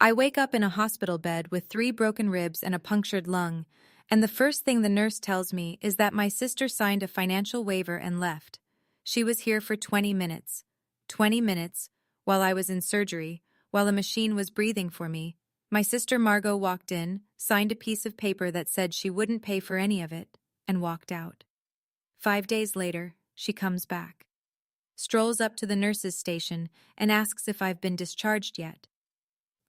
I wake up in a hospital bed with 3 broken ribs and a punctured lung, and the first thing the nurse tells me is that my sister signed a financial waiver and left. She was here for 20 minutes. 20 minutes, while I was in surgery, while a machine was breathing for me. My sister Margot walked in, signed a piece of paper that said she wouldn't pay for any of it, and walked out. 5 days later, she comes back. Strolls up to the nurse's station and asks if I've been discharged yet.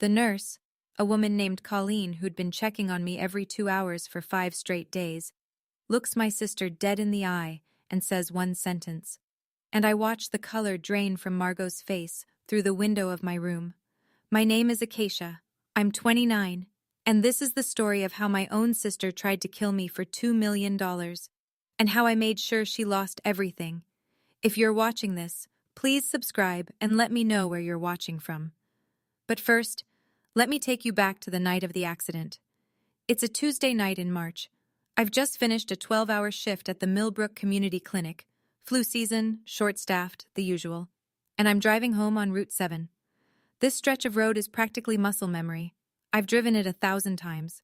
The nurse, a woman named Colleen who'd been checking on me every 2 hours for 5 straight days, looks my sister dead in the eye and says one sentence. And I watch the color drain from Margot's face through the window of my room. My name is Acacia. I'm 29, and this is the story of how my own sister tried to kill me for $2 million, and how I made sure she lost everything. If you're watching this, please subscribe and let me know where you're watching from. But first, let me take you back to the night of the accident. It's a Tuesday night in March. I've just finished a 12-hour shift at the Millbrook Community Clinic. Flu season, short-staffed, the usual. And I'm driving home on Route 7. This stretch of road is practically muscle memory. I've driven it 1,000 times.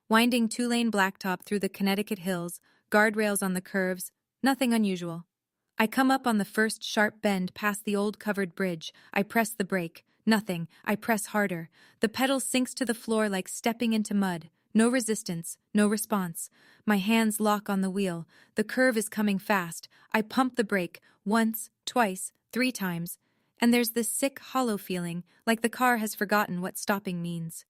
Winding 2-lane blacktop through the Connecticut hills, guardrails on the curves, nothing unusual. I come up on the first sharp bend past the old covered bridge. I press the brake. Nothing. I press harder. The pedal sinks to the floor like stepping into mud. No resistance, no response. My hands lock on the wheel. The curve is coming fast. I pump the brake, once, twice, 3 times. And there's this sick, hollow feeling, like the car has forgotten what stopping means.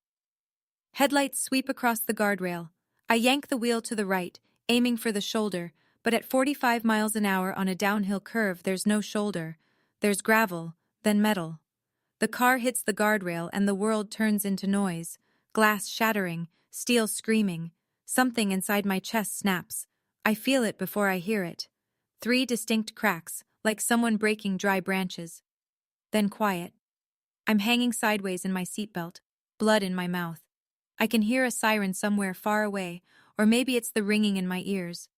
Headlights sweep across the guardrail. I yank the wheel to the right, aiming for the shoulder, but at 45 miles an hour on a downhill curve there's no shoulder. There's gravel, then metal. The car hits the guardrail and the world turns into noise. Glass shattering, steel screaming. Something inside my chest snaps. I feel it before I hear it. 3 distinct cracks, like someone breaking dry branches. Then quiet. I'm hanging sideways in my seatbelt, blood in my mouth. I can hear a siren somewhere far away, or maybe it's the ringing in my ears.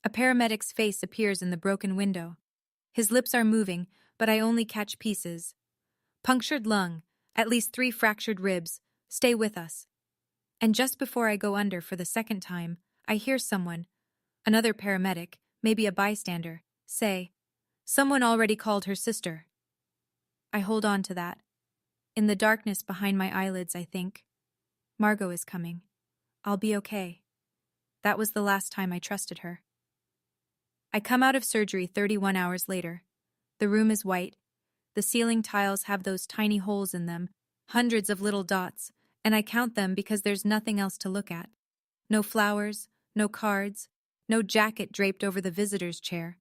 A paramedic's face appears in the broken window. His lips are moving, but I only catch pieces. Punctured lung, at least 3 fractured ribs, stay with us. And just before I go under for the second time, I hear someone, another paramedic, maybe a bystander, say, "Someone already called her sister." I hold on to that. In the darkness behind my eyelids, I think, Margot is coming. I'll be okay. That was the last time I trusted her. I come out of surgery 31 hours later. The room is white. The ceiling tiles have those tiny holes in them, hundreds of little dots, and I count them because there's nothing else to look at. No flowers, no cards, no jacket draped over the visitor's chair.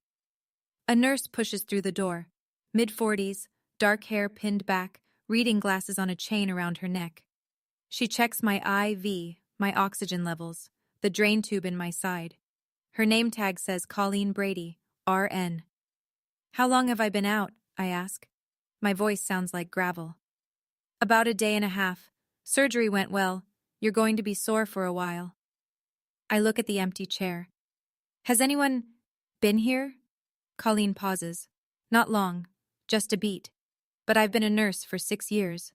A nurse pushes through the door, mid-40s, dark hair pinned back, reading glasses on a chain around her neck. She checks my IV, my oxygen levels, the drain tube in my side. Her name tag says Colleen Brady, RN. "How long have I been out?" I ask. My voice sounds like gravel. "About a day and a half. Surgery went well. You're going to be sore for a while." I look at the empty chair. "Has anyone been here?" Colleen pauses. "Not long, just a beat. But I've been a nurse for 6 years.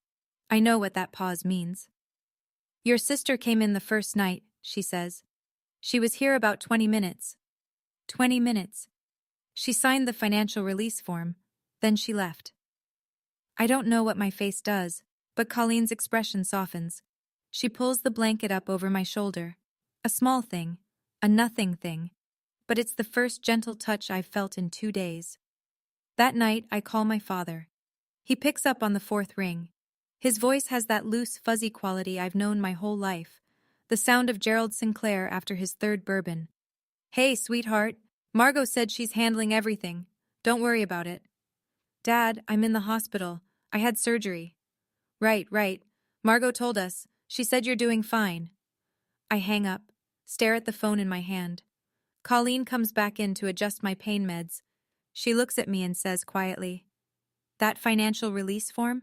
I know what that pause means." "Your sister came in the first night," she says. "She was here about 20 minutes. 20 minutes. She signed the financial release form, then she left." I don't know what my face does, but Colleen's expression softens. She pulls the blanket up over my shoulder. A small thing, a nothing thing, but it's the first gentle touch I've felt in 2 days. That night, I call my father. He picks up on the 4th ring. His voice has that loose, fuzzy quality I've known my whole life, the sound of Gerald Sinclair after his 3rd bourbon. "Hey, sweetheart, Margot said she's handling everything. Don't worry about it." "Dad, I'm in the hospital. I had surgery." Right. Margot told us. She said you're doing fine." I hang up, stare at the phone in my hand. Colleen comes back in to adjust my pain meds. She looks at me and says quietly, "That financial release form?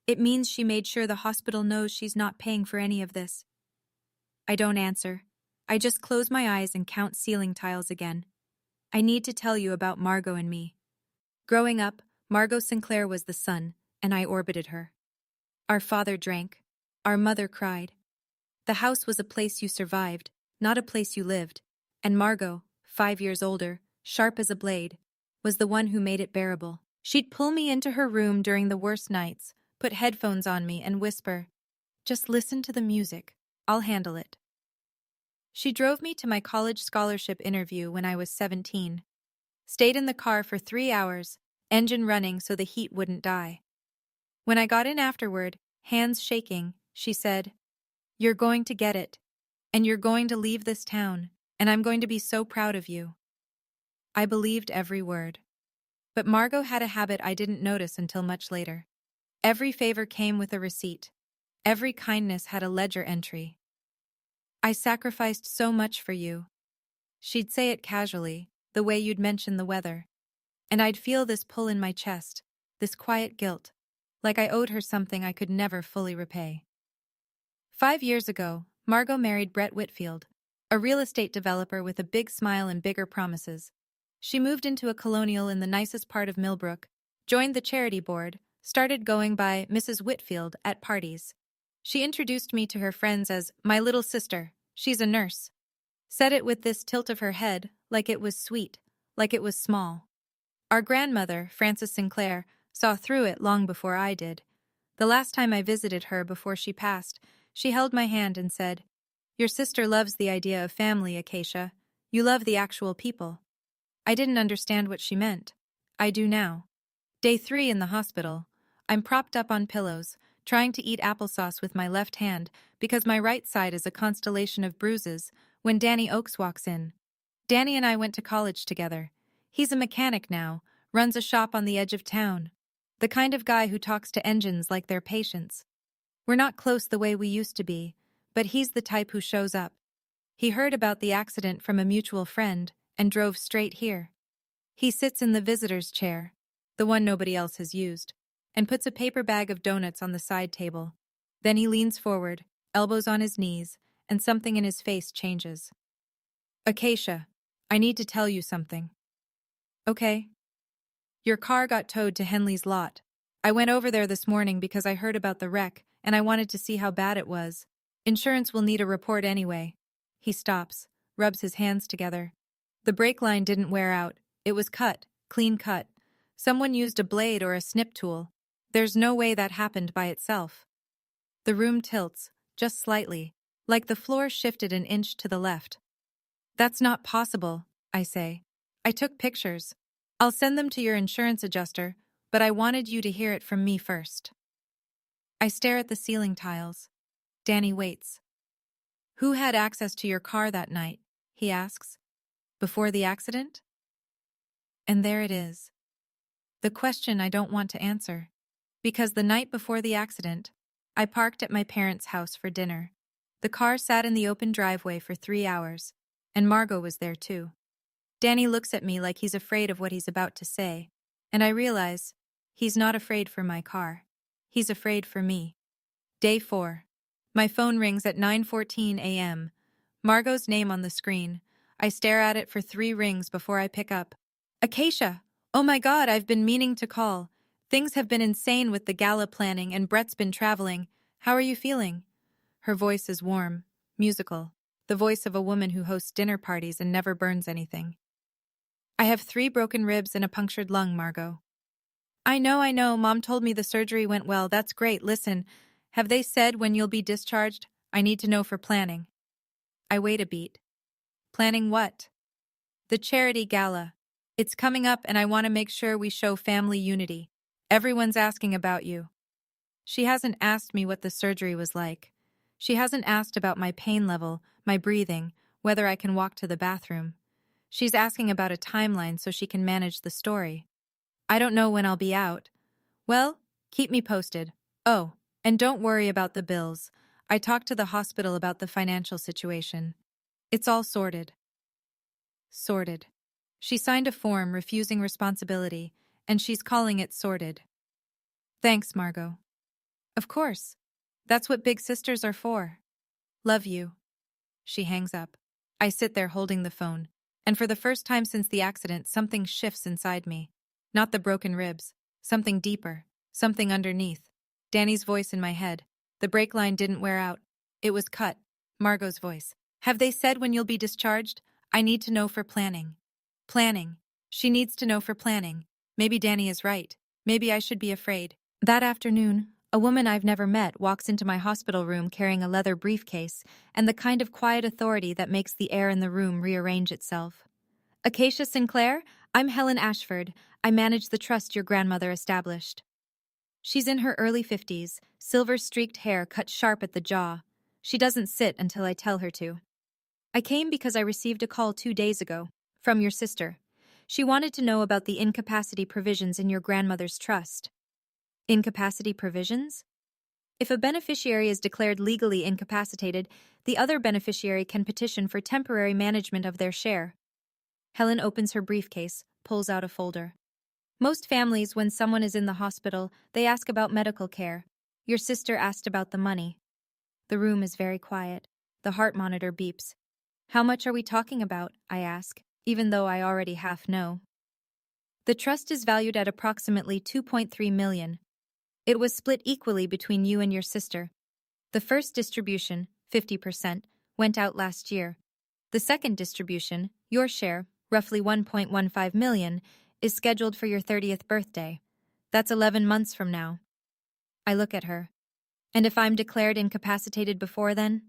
It means she made sure the hospital knows she's not paying for any of this." I don't answer. I just close my eyes and count ceiling tiles again. I need to tell you about Margot and me. Growing up, Margot Sinclair was the sun, and I orbited her. Our father drank. Our mother cried. The house was a place you survived, not a place you lived, and Margot, 5 years older, sharp as a blade, was the one who made it bearable. She'd pull me into her room during the worst nights, put headphones on me and whisper, "Just listen to the music. I'll handle it." She drove me to my college scholarship interview when I was 17. Stayed in the car for 3 hours, engine running so the heat wouldn't die. When I got in afterward, hands shaking, she said, "You're going to get it. And you're going to leave this town, and I'm going to be so proud of you." I believed every word. But Margot had a habit I didn't notice until much later. Every favor came with a receipt. Every kindness had a ledger entry. "I sacrificed so much for you." She'd say it casually, the way you'd mention the weather. And I'd feel this pull in my chest, this quiet guilt, like I owed her something I could never fully repay. 5 years ago, Margot married Brett Whitfield, a real estate developer with a big smile and bigger promises. She moved into a colonial in the nicest part of Millbrook, joined the charity board, started going by Mrs. Whitfield at parties. She introduced me to her friends as "my little sister, she's a nurse." Said it with this tilt of her head, like it was sweet, like it was small. Our grandmother, Frances Sinclair, saw through it long before I did. The last time I visited her before she passed, she held my hand and said, "Your sister loves the idea of family, Acacia. You love the actual people." I didn't understand what she meant. I do now. Day 3 in the hospital. I'm propped up on pillows, trying to eat applesauce with my left hand because my right side is a constellation of bruises, when Danny Oakes walks in. Danny and I went to college together. He's a mechanic now, runs a shop on the edge of town. The kind of guy who talks to engines like they're patients. We're not close the way we used to be, but he's the type who shows up. He heard about the accident from a mutual friend and drove straight here. He sits in the visitor's chair, the one nobody else has used, and puts a paper bag of donuts on the side table. Then he leans forward, elbows on his knees, and something in his face changes. "Acacia, I need to tell you something." "Okay." "Your car got towed to Henley's lot. I went over there this morning because I heard about the wreck, and I wanted to see how bad it was. Insurance will need a report anyway." He stops, rubs his hands together. "The brake line didn't wear out. It was cut, clean cut. Someone used a blade or a snip tool. There's no way that happened by itself." The room tilts, just slightly, like the floor shifted an inch to the left. "That's not possible," I say. "I took pictures. I'll send them to your insurance adjuster, but I wanted you to hear it from me first." I stare at the ceiling tiles. Danny waits. "Who had access to your car that night?" he asks. "Before the accident?" And there it is. The question I don't want to answer. Because the night before the accident, I parked at my parents' house for dinner. The car sat in the open driveway for 3 hours, and Margot was there too. Danny looks at me like he's afraid of what he's about to say, and I realize he's not afraid for my car. He's afraid for me. Day 4. My phone rings at 9:14 a.m. Margot's name on the screen. I stare at it for 3 rings before I pick up. "Acacia! Oh my God, I've been meaning to call. Things have been insane with the gala planning and Brett's been traveling. How are you feeling?" Her voice is warm, musical, the voice of a woman who hosts dinner parties and never burns anything. "I have 3 broken ribs and a punctured lung, Margot." I know, Mom told me the surgery went well, that's great, listen, have they said when you'll be discharged? I need to know for planning." I wait a beat. "Planning what?" "The charity gala. It's coming up and I want to make sure we show family unity. Everyone's asking about you." She hasn't asked me what the surgery was like. She hasn't asked about my pain level, my breathing, whether I can walk to the bathroom. She's asking about a timeline so she can manage the story. "I don't know when I'll be out." "Well, keep me posted. Oh, and don't worry about the bills. I talked to the hospital about the financial situation. It's all sorted." Sorted. She signed a form refusing responsibility, and she's calling it sorted. "Thanks, Margot." "Of course. That's what big sisters are for." "Love you." She hangs up. I sit there holding the phone, and for the first time since the accident, something shifts inside me. Not the broken ribs. Something deeper. Something underneath. Danny's voice in my head. The brake line didn't wear out. It was cut. Margot's voice. Have they said when you'll be discharged? I need to know for planning. Planning. She needs to know for planning. Maybe Danny is right. Maybe I should be afraid. That afternoon, a woman I've never met walks into my hospital room carrying a leather briefcase and the kind of quiet authority that makes the air in the room rearrange itself. Acacia Sinclair, I'm Helen Ashford. I manage the trust your grandmother established. She's in her early 50s, silver-streaked hair cut sharp at the jaw. She doesn't sit until I tell her to. I came because I received a call 2 days ago, from your sister. She wanted to know about the incapacity provisions in your grandmother's trust. Incapacity provisions? If a beneficiary is declared legally incapacitated, the other beneficiary can petition for temporary management of their share. Helen opens her briefcase, pulls out a folder. Most families, when someone is in the hospital, they ask about medical care. Your sister asked about the money. The room is very quiet. The heart monitor beeps. How much are we talking about? I ask, even though I already half know. The trust is valued at approximately $2.3 million. It was split equally between you and your sister. The first distribution, 50%, went out last year. The second distribution, your share, roughly $1.15 million, is scheduled for your 30th birthday. That's 11 months from now. I look at her. And if I'm declared incapacitated before then?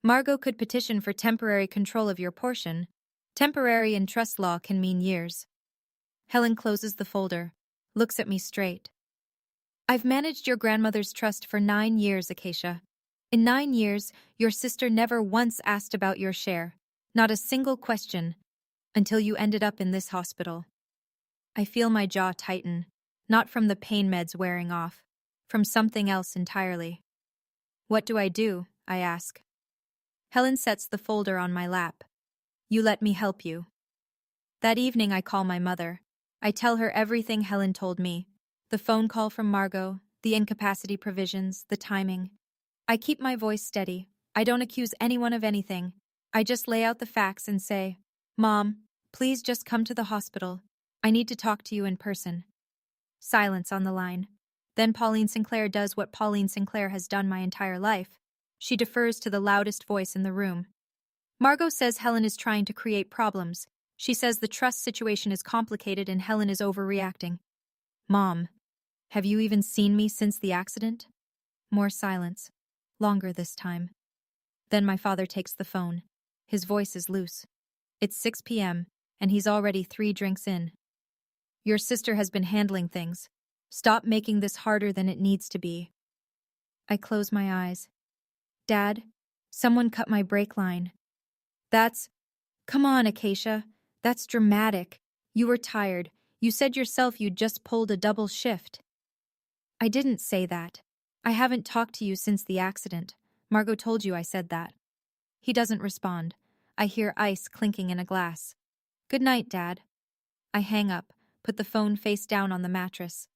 Margot could petition for temporary control of your portion. Temporary in trust law can mean years. Helen closes the folder, looks at me straight. I've managed your grandmother's trust for 9 years, Acacia. In 9 years, your sister never once asked about your share. Not a single question. Until you ended up in this hospital. I feel my jaw tighten, not from the pain meds wearing off, from something else entirely. What do? I ask. Helen sets the folder on my lap. You let me help you. That evening I call my mother. I tell her everything Helen told me. The phone call from Margot, the incapacity provisions, the timing. I keep my voice steady. I don't accuse anyone of anything. I just lay out the facts and say, Mom, please just come to the hospital. I need to talk to you in person. Silence on the line. Then Pauline Sinclair does what Pauline Sinclair has done my entire life. She defers to the loudest voice in the room. Margot says Helen is trying to create problems. She says the trust situation is complicated and Helen is overreacting. Mom, have you even seen me since the accident? More silence. Longer this time. Then my father takes the phone. His voice is loose. It's 6 p.m., and he's already 3 drinks in. Your sister has been handling things. Stop making this harder than it needs to be. I close my eyes. Dad, someone cut my brake line. Come on, Acacia. That's dramatic. You were tired. You said yourself you'd just pulled a double shift. I didn't say that. I haven't talked to you since the accident. Margot told you I said that. He doesn't respond. I hear ice clinking in a glass. Good night, Dad. I hang up, put the phone face down on the mattress.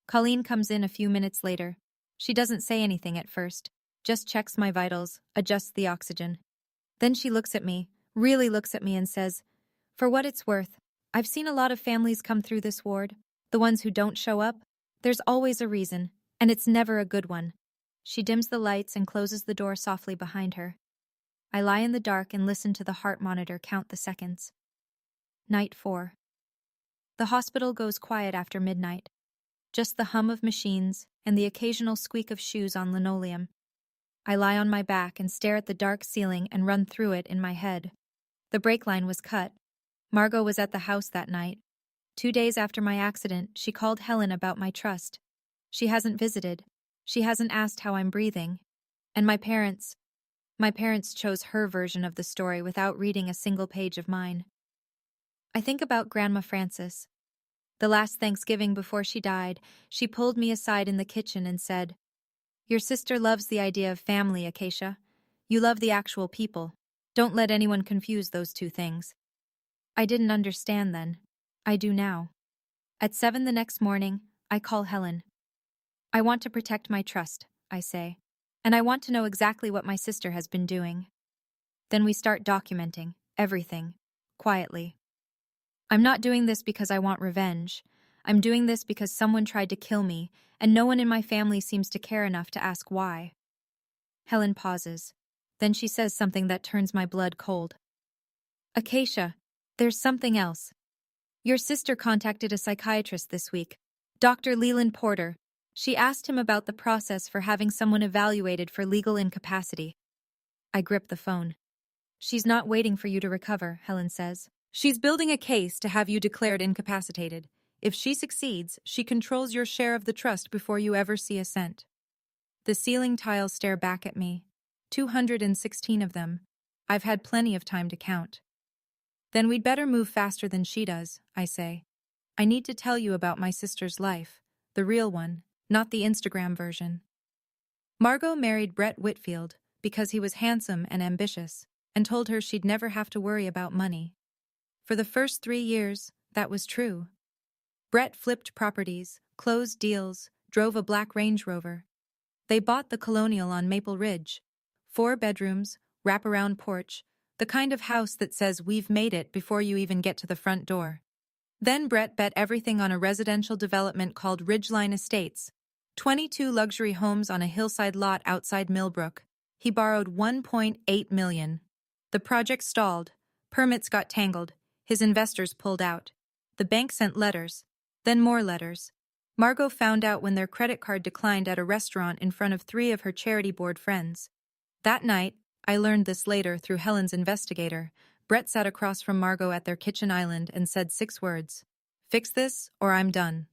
Colleen comes in a few minutes later. She doesn't say anything at first, just checks my vitals, adjusts the oxygen. Then she looks at me, really looks at me and says, For what it's worth, I've seen a lot of families come through this ward. The ones who don't show up, there's always a reason, and it's never a good one. She dims the lights and closes the door softly behind her. I lie in the dark and listen to the heart monitor count the seconds. Night 4. The hospital goes quiet after midnight. Just the hum of machines and the occasional squeak of shoes on linoleum. I lie on my back and stare at the dark ceiling and run through it in my head. The brake line was cut. Margot was at the house that night. 2 days after my accident, she called Helen about my trust. She hasn't visited. She hasn't asked how I'm breathing. And my parents chose her version of the story without reading a single page of mine. I think about Grandma Frances. The last Thanksgiving before she died, she pulled me aside in the kitchen and said, Your sister loves the idea of family, Acacia. You love the actual people. Don't let anyone confuse those two things. I didn't understand then. I do now. At 7 the next morning, I call Helen. I want to protect my trust, I say, and I want to know exactly what my sister has been doing. Then we start documenting everything, quietly. I'm not doing this because I want revenge. I'm doing this because someone tried to kill me, and no one in my family seems to care enough to ask why. Helen pauses. Then she says something that turns my blood cold. Acacia, there's something else. Your sister contacted a psychiatrist this week, Dr. Leland Porter. She asked him about the process for having someone evaluated for legal incapacity. I grip the phone. She's not waiting for you to recover, Helen says. She's building a case to have you declared incapacitated. If she succeeds, she controls your share of the trust before you ever see a cent. The ceiling tiles stare back at me. 216 of them. I've had plenty of time to count. Then we'd better move faster than she does, I say. I need to tell you about my sister's life. The real one, not the Instagram version. Margot married Brett Whitfield because he was handsome and ambitious, and told her she'd never have to worry about money. For the first 3 years, that was true. Brett flipped properties, closed deals, drove a black Range Rover. They bought the Colonial on Maple Ridge. 4 bedrooms, wraparound porch, the kind of house that says we've made it before you even get to the front door. Then Brett bet everything on a residential development called Ridgeline Estates, 22 luxury homes on a hillside lot outside Millbrook. He borrowed $1.8 million. The project stalled. Permits got tangled. His investors pulled out. The bank sent letters. Then more letters. Margot found out when their credit card declined at a restaurant in front of 3 of her charity board friends. That night, I learned this later through Helen's investigator, Brett sat across from Margot at their kitchen island and said 6 words. Fix this, or I'm done.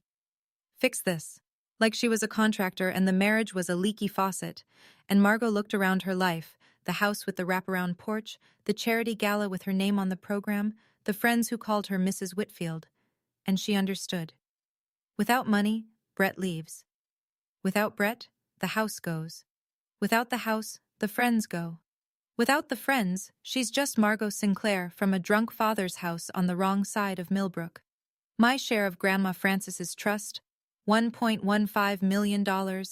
Fix this. Like she was a contractor and the marriage was a leaky faucet, and Margot looked around her life, the house with the wraparound porch, the charity gala with her name on the program, the friends who called her Mrs. Whitfield, and she understood. Without money, Brett leaves. Without Brett, the house goes. Without the house, the friends go. Without the friends, she's just Margot Sinclair from a drunk father's house on the wrong side of Millbrook. My share of Grandma Frances's trust, $1.15 million,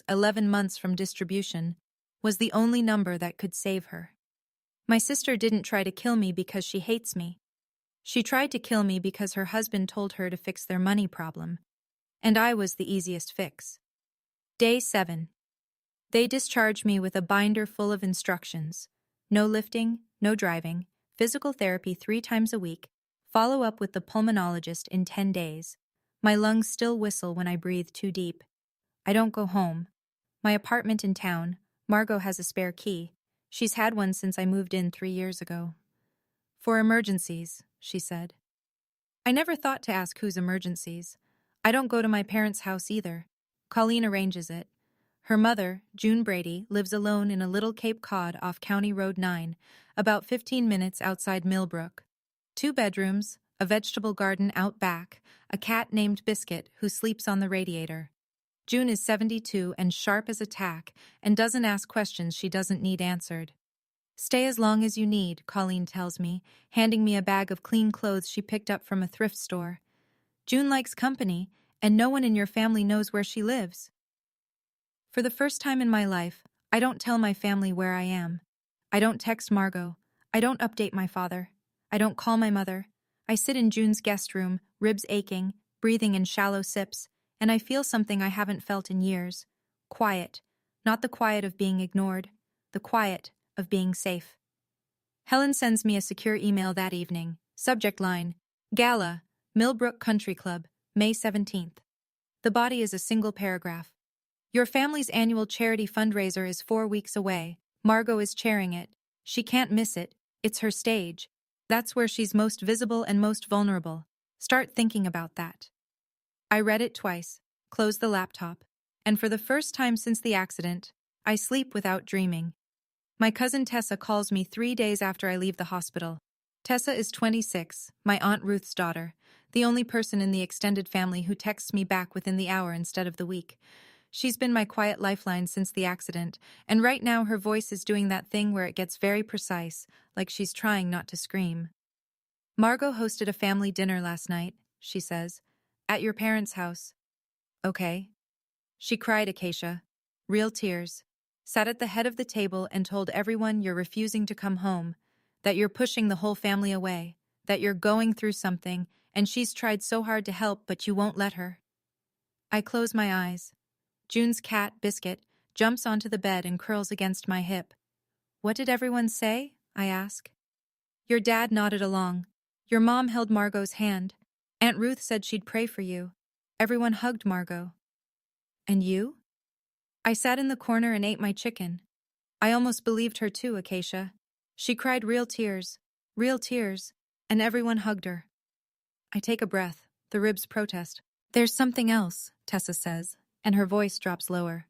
11 months from distribution, was the only number that could save her. My sister didn't try to kill me because she hates me. She tried to kill me because her husband told her to fix their money problem, and I was the easiest fix. Day 7. They discharged me with a binder full of instructions. No lifting, no driving, physical therapy 3 times a week, follow up with the pulmonologist in 10 days. My lungs still whistle when I breathe too deep. I don't go home. My apartment in town, Margot has a spare key. She's had one since I moved in 3 years ago. For emergencies, she said. I never thought to ask whose emergencies. I don't go to my parents' house either. Colleen arranges it. Her mother, June Brady, lives alone in a little Cape Cod off County Road 9, about 15 minutes outside Millbrook. 2 bedrooms, a vegetable garden out back, a cat named Biscuit who sleeps on the radiator. June is 72 and sharp as a tack and doesn't ask questions she doesn't need answered. Stay as long as you need, Colleen tells me, handing me a bag of clean clothes she picked up from a thrift store. June likes company, and no one in your family knows where she lives. For the first time in my life, I don't tell my family where I am. I don't text Margot. I don't update my father. I don't call my mother. I sit in June's guest room, ribs aching, breathing in shallow sips, and I feel something I haven't felt in years. Quiet. Not the quiet of being ignored. The quiet of being safe. Helen sends me a secure email that evening. Subject line: Gala, Millbrook Country Club, May 17th. The body is a single paragraph. Your family's annual charity fundraiser is 4 weeks away. Margot is chairing it. She can't miss it. It's her stage. That's where she's most visible and most vulnerable. Start thinking about that. I read it twice, closed the laptop, and for the first time since the accident, I sleep without dreaming. My cousin Tessa calls me 3 days after I leave the hospital. Tessa is 26, my Aunt Ruth's daughter, the only person in the extended family who texts me back within the hour instead of the week. She's been my quiet lifeline since the accident, and right now her voice is doing that thing where it gets very precise, like she's trying not to scream. Margot hosted a family dinner last night, she says. At your parents' house. Okay. She cried, Acacia. Real tears. Sat at the head of the table and told everyone you're refusing to come home, that you're pushing the whole family away, that you're going through something, and she's tried so hard to help but you won't let her. I close my eyes. June's cat, Biscuit, jumps onto the bed and curls against my hip. "What did everyone say?" I ask. "Your dad nodded along. Your mom held Margot's hand. Aunt Ruth said she'd pray for you. Everyone hugged Margot." "And you?" "I sat in the corner and ate my chicken. I almost believed her too, Acacia. She cried real tears, and everyone hugged her." I take a breath. The ribs protest. "There's something else," Tessa says, and her voice drops lower.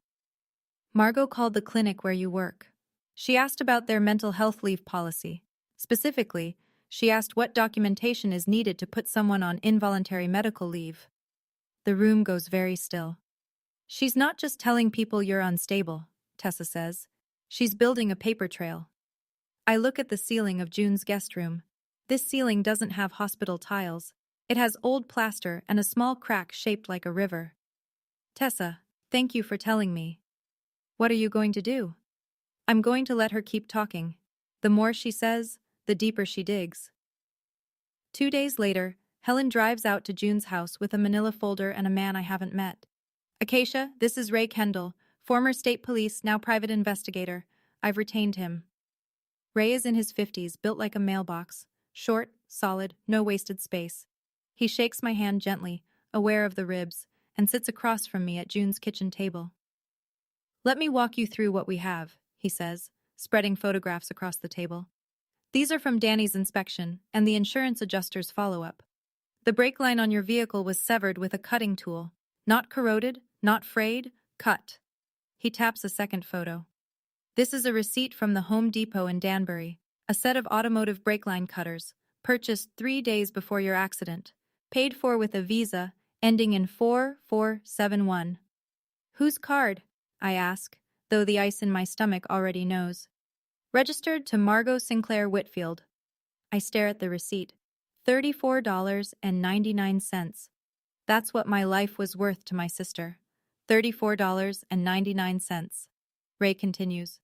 "Margot called the clinic where you work. She asked about their mental health leave policy. Specifically, she asked what documentation is needed to put someone on involuntary medical leave." The room goes very still. "She's not just telling people you're unstable," Tessa says. "She's building a paper trail." I look at the ceiling of June's guest room. This ceiling doesn't have hospital tiles. It has old plaster and a small crack shaped like a river. "Tessa, thank you for telling me." "What are you going to do?" "I'm going to let her keep talking. The more she says, the deeper she digs." 2 days later, Helen drives out to June's house with a manila folder and a man I haven't met. "Acacia, this is Ray Kendall, former state police, now private investigator. I've retained him." Ray is in his 50s, built like a mailbox. Short, solid, no wasted space. He shakes my hand gently, aware of the ribs, and sits across from me at June's kitchen table. "Let me walk you through what we have," he says, spreading photographs across the table. "These are from Danny's inspection and the insurance adjuster's follow-up. The brake line on your vehicle was severed with a cutting tool. Not corroded, not frayed, cut." He taps a second photo. "This is a receipt from the Home Depot in Danbury, a set of automotive brake line cutters, purchased 3 days before your accident, paid for with a Visa, ending in 4471. "Whose card?" I ask, though the ice in my stomach already knows. "Registered to Margot Sinclair Whitfield." I stare at the receipt. $34.99. That's what my life was worth to my sister. $34.99. Ray continues.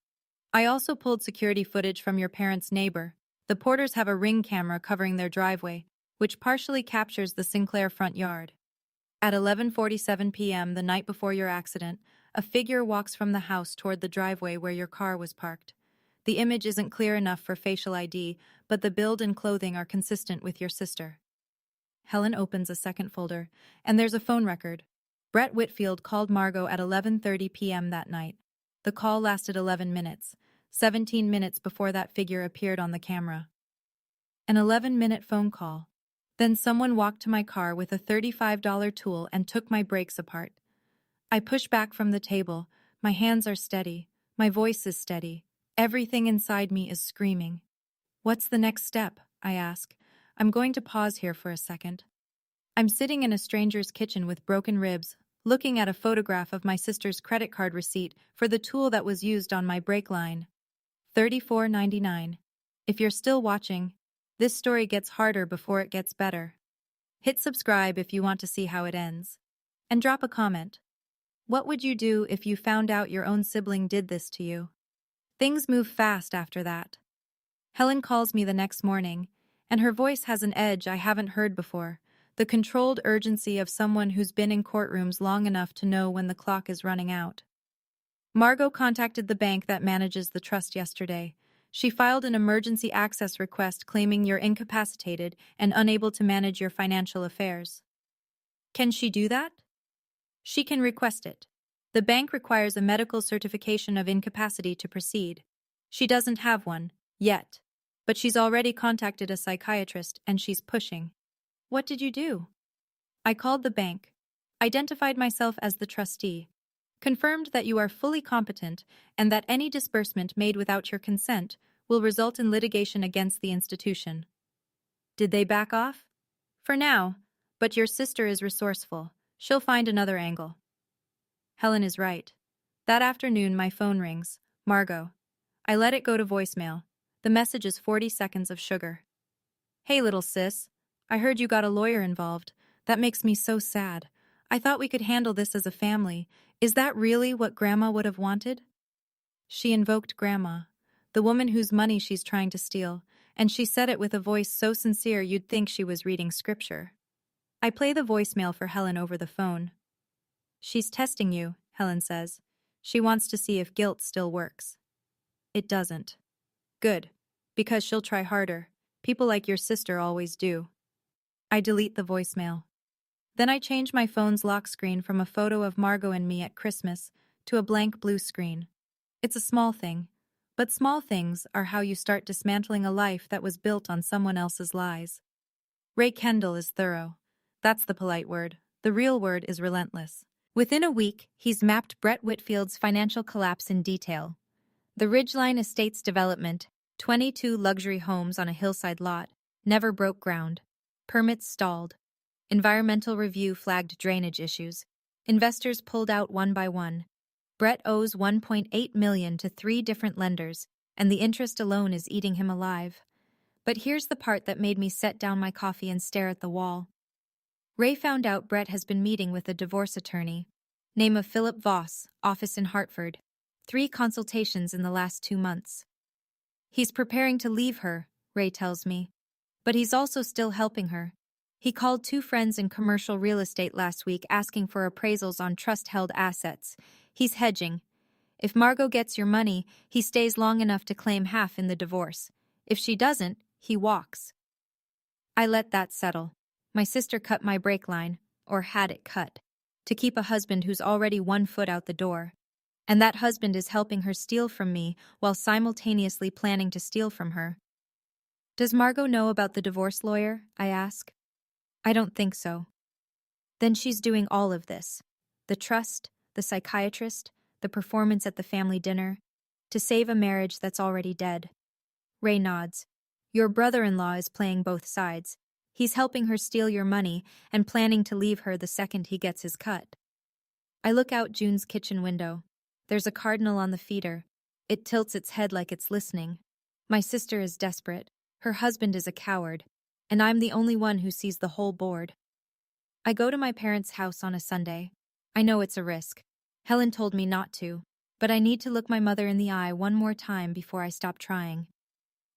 "I also pulled security footage from your parents' neighbor. The Porters have a Ring camera covering their driveway, which partially captures the Sinclair front yard. At 11:47 p.m. the night before your accident, a figure walks from the house toward the driveway where your car was parked. The image isn't clear enough for facial ID, but the build and clothing are consistent with your sister." Helen opens a second folder, and there's a phone record. Brett Whitfield called Margot at 11:30 p.m. that night. The call lasted 11 minutes, 17 minutes before that figure appeared on the camera. An 11-minute phone call. Then someone walked to my car with a $35 tool and took my brakes apart. I push back from the table. My hands are steady. My voice is steady. Everything inside me is screaming. "What's the next step?" I ask. I'm going to pause here for a second. I'm sitting in a stranger's kitchen with broken ribs, looking at a photograph of my sister's credit card receipt for the tool that was used on my brake line. $34.99. If you're still watching, this story gets harder before it gets better. Hit subscribe if you want to see how it ends. And drop a comment. What would you do if you found out your own sibling did this to you? Things move fast after that. Helen calls me the next morning, and her voice has an edge I haven't heard before, the controlled urgency of someone who's been in courtrooms long enough to know when the clock is running out. "Margot contacted the bank that manages the trust yesterday. She filed an emergency access request claiming you're incapacitated and unable to manage your financial affairs." "Can she do that?" "She can request it. The bank requires a medical certification of incapacity to proceed. She doesn't have one, yet. But she's already contacted a psychiatrist and she's pushing." "What did you do?" "I called the bank, identified myself as the trustee, confirmed that you are fully competent and that any disbursement made without your consent will result in litigation against the institution." "Did they back off?" "For now, but your sister is resourceful. She'll find another angle." Helen is right. That afternoon my phone rings. Margot. I let it go to voicemail. The message is 40 seconds of sugar. "Hey little sis, I heard you got a lawyer involved. That makes me so sad. I thought we could handle this as a family. Is that really what Grandma would have wanted?" She invoked Grandma, the woman whose money she's trying to steal, and she said it with a voice so sincere you'd think she was reading scripture. I play the voicemail for Helen over the phone. "She's testing you," Helen says. She wants to see if guilt still works. It doesn't. Good. Because she'll try harder. People like your sister always do. I delete the voicemail. Then I change my phone's lock screen from a photo of Margot and me at Christmas to a blank blue screen. It's a small thing, but small things are how you start dismantling a life that was built on someone else's lies. Ray Kendall is thorough. That's the polite word. The real word is relentless. Within a week, he's mapped Brett Whitfield's financial collapse in detail. The Ridgeline Estates development, 22 luxury homes on a hillside lot, never broke ground. Permits stalled. Environmental review flagged drainage issues. Investors pulled out one by one. Brett owes $1.8 million to 3 different lenders, and the interest alone is eating him alive. But here's the part that made me set down my coffee and stare at the wall. Ray found out Brett has been meeting with a divorce attorney. Name of Philip Voss, office in Hartford. 3 consultations in the last 2 months. He's preparing to leave her, Ray tells me. But he's also still helping her. He called 2 friends in commercial real estate last week asking for appraisals on trust-held assets. He's hedging. If Margot gets your money, he stays long enough to claim half in the divorce. If she doesn't, he walks. I let that settle. My sister cut my brake line, or had it cut, to keep a husband who's already 1 foot out the door. And that husband is helping her steal from me while simultaneously planning to steal from her. Does Margot know about the divorce lawyer? I ask. I don't think so. Then she's doing all of this. The trust, the psychiatrist, the performance at the family dinner, to save a marriage that's already dead. Ray nods. Your brother-in-law is playing both sides. He's helping her steal your money and planning to leave her the second he gets his cut. I look out June's kitchen window. There's a cardinal on the feeder. It tilts its head like it's listening. My sister is desperate. Her husband is a coward. And I'm the only one who sees the whole board. I go to my parents' house on a Sunday. I know it's a risk. Helen told me not to, but I need to look my mother in the eye one more time before I stop trying.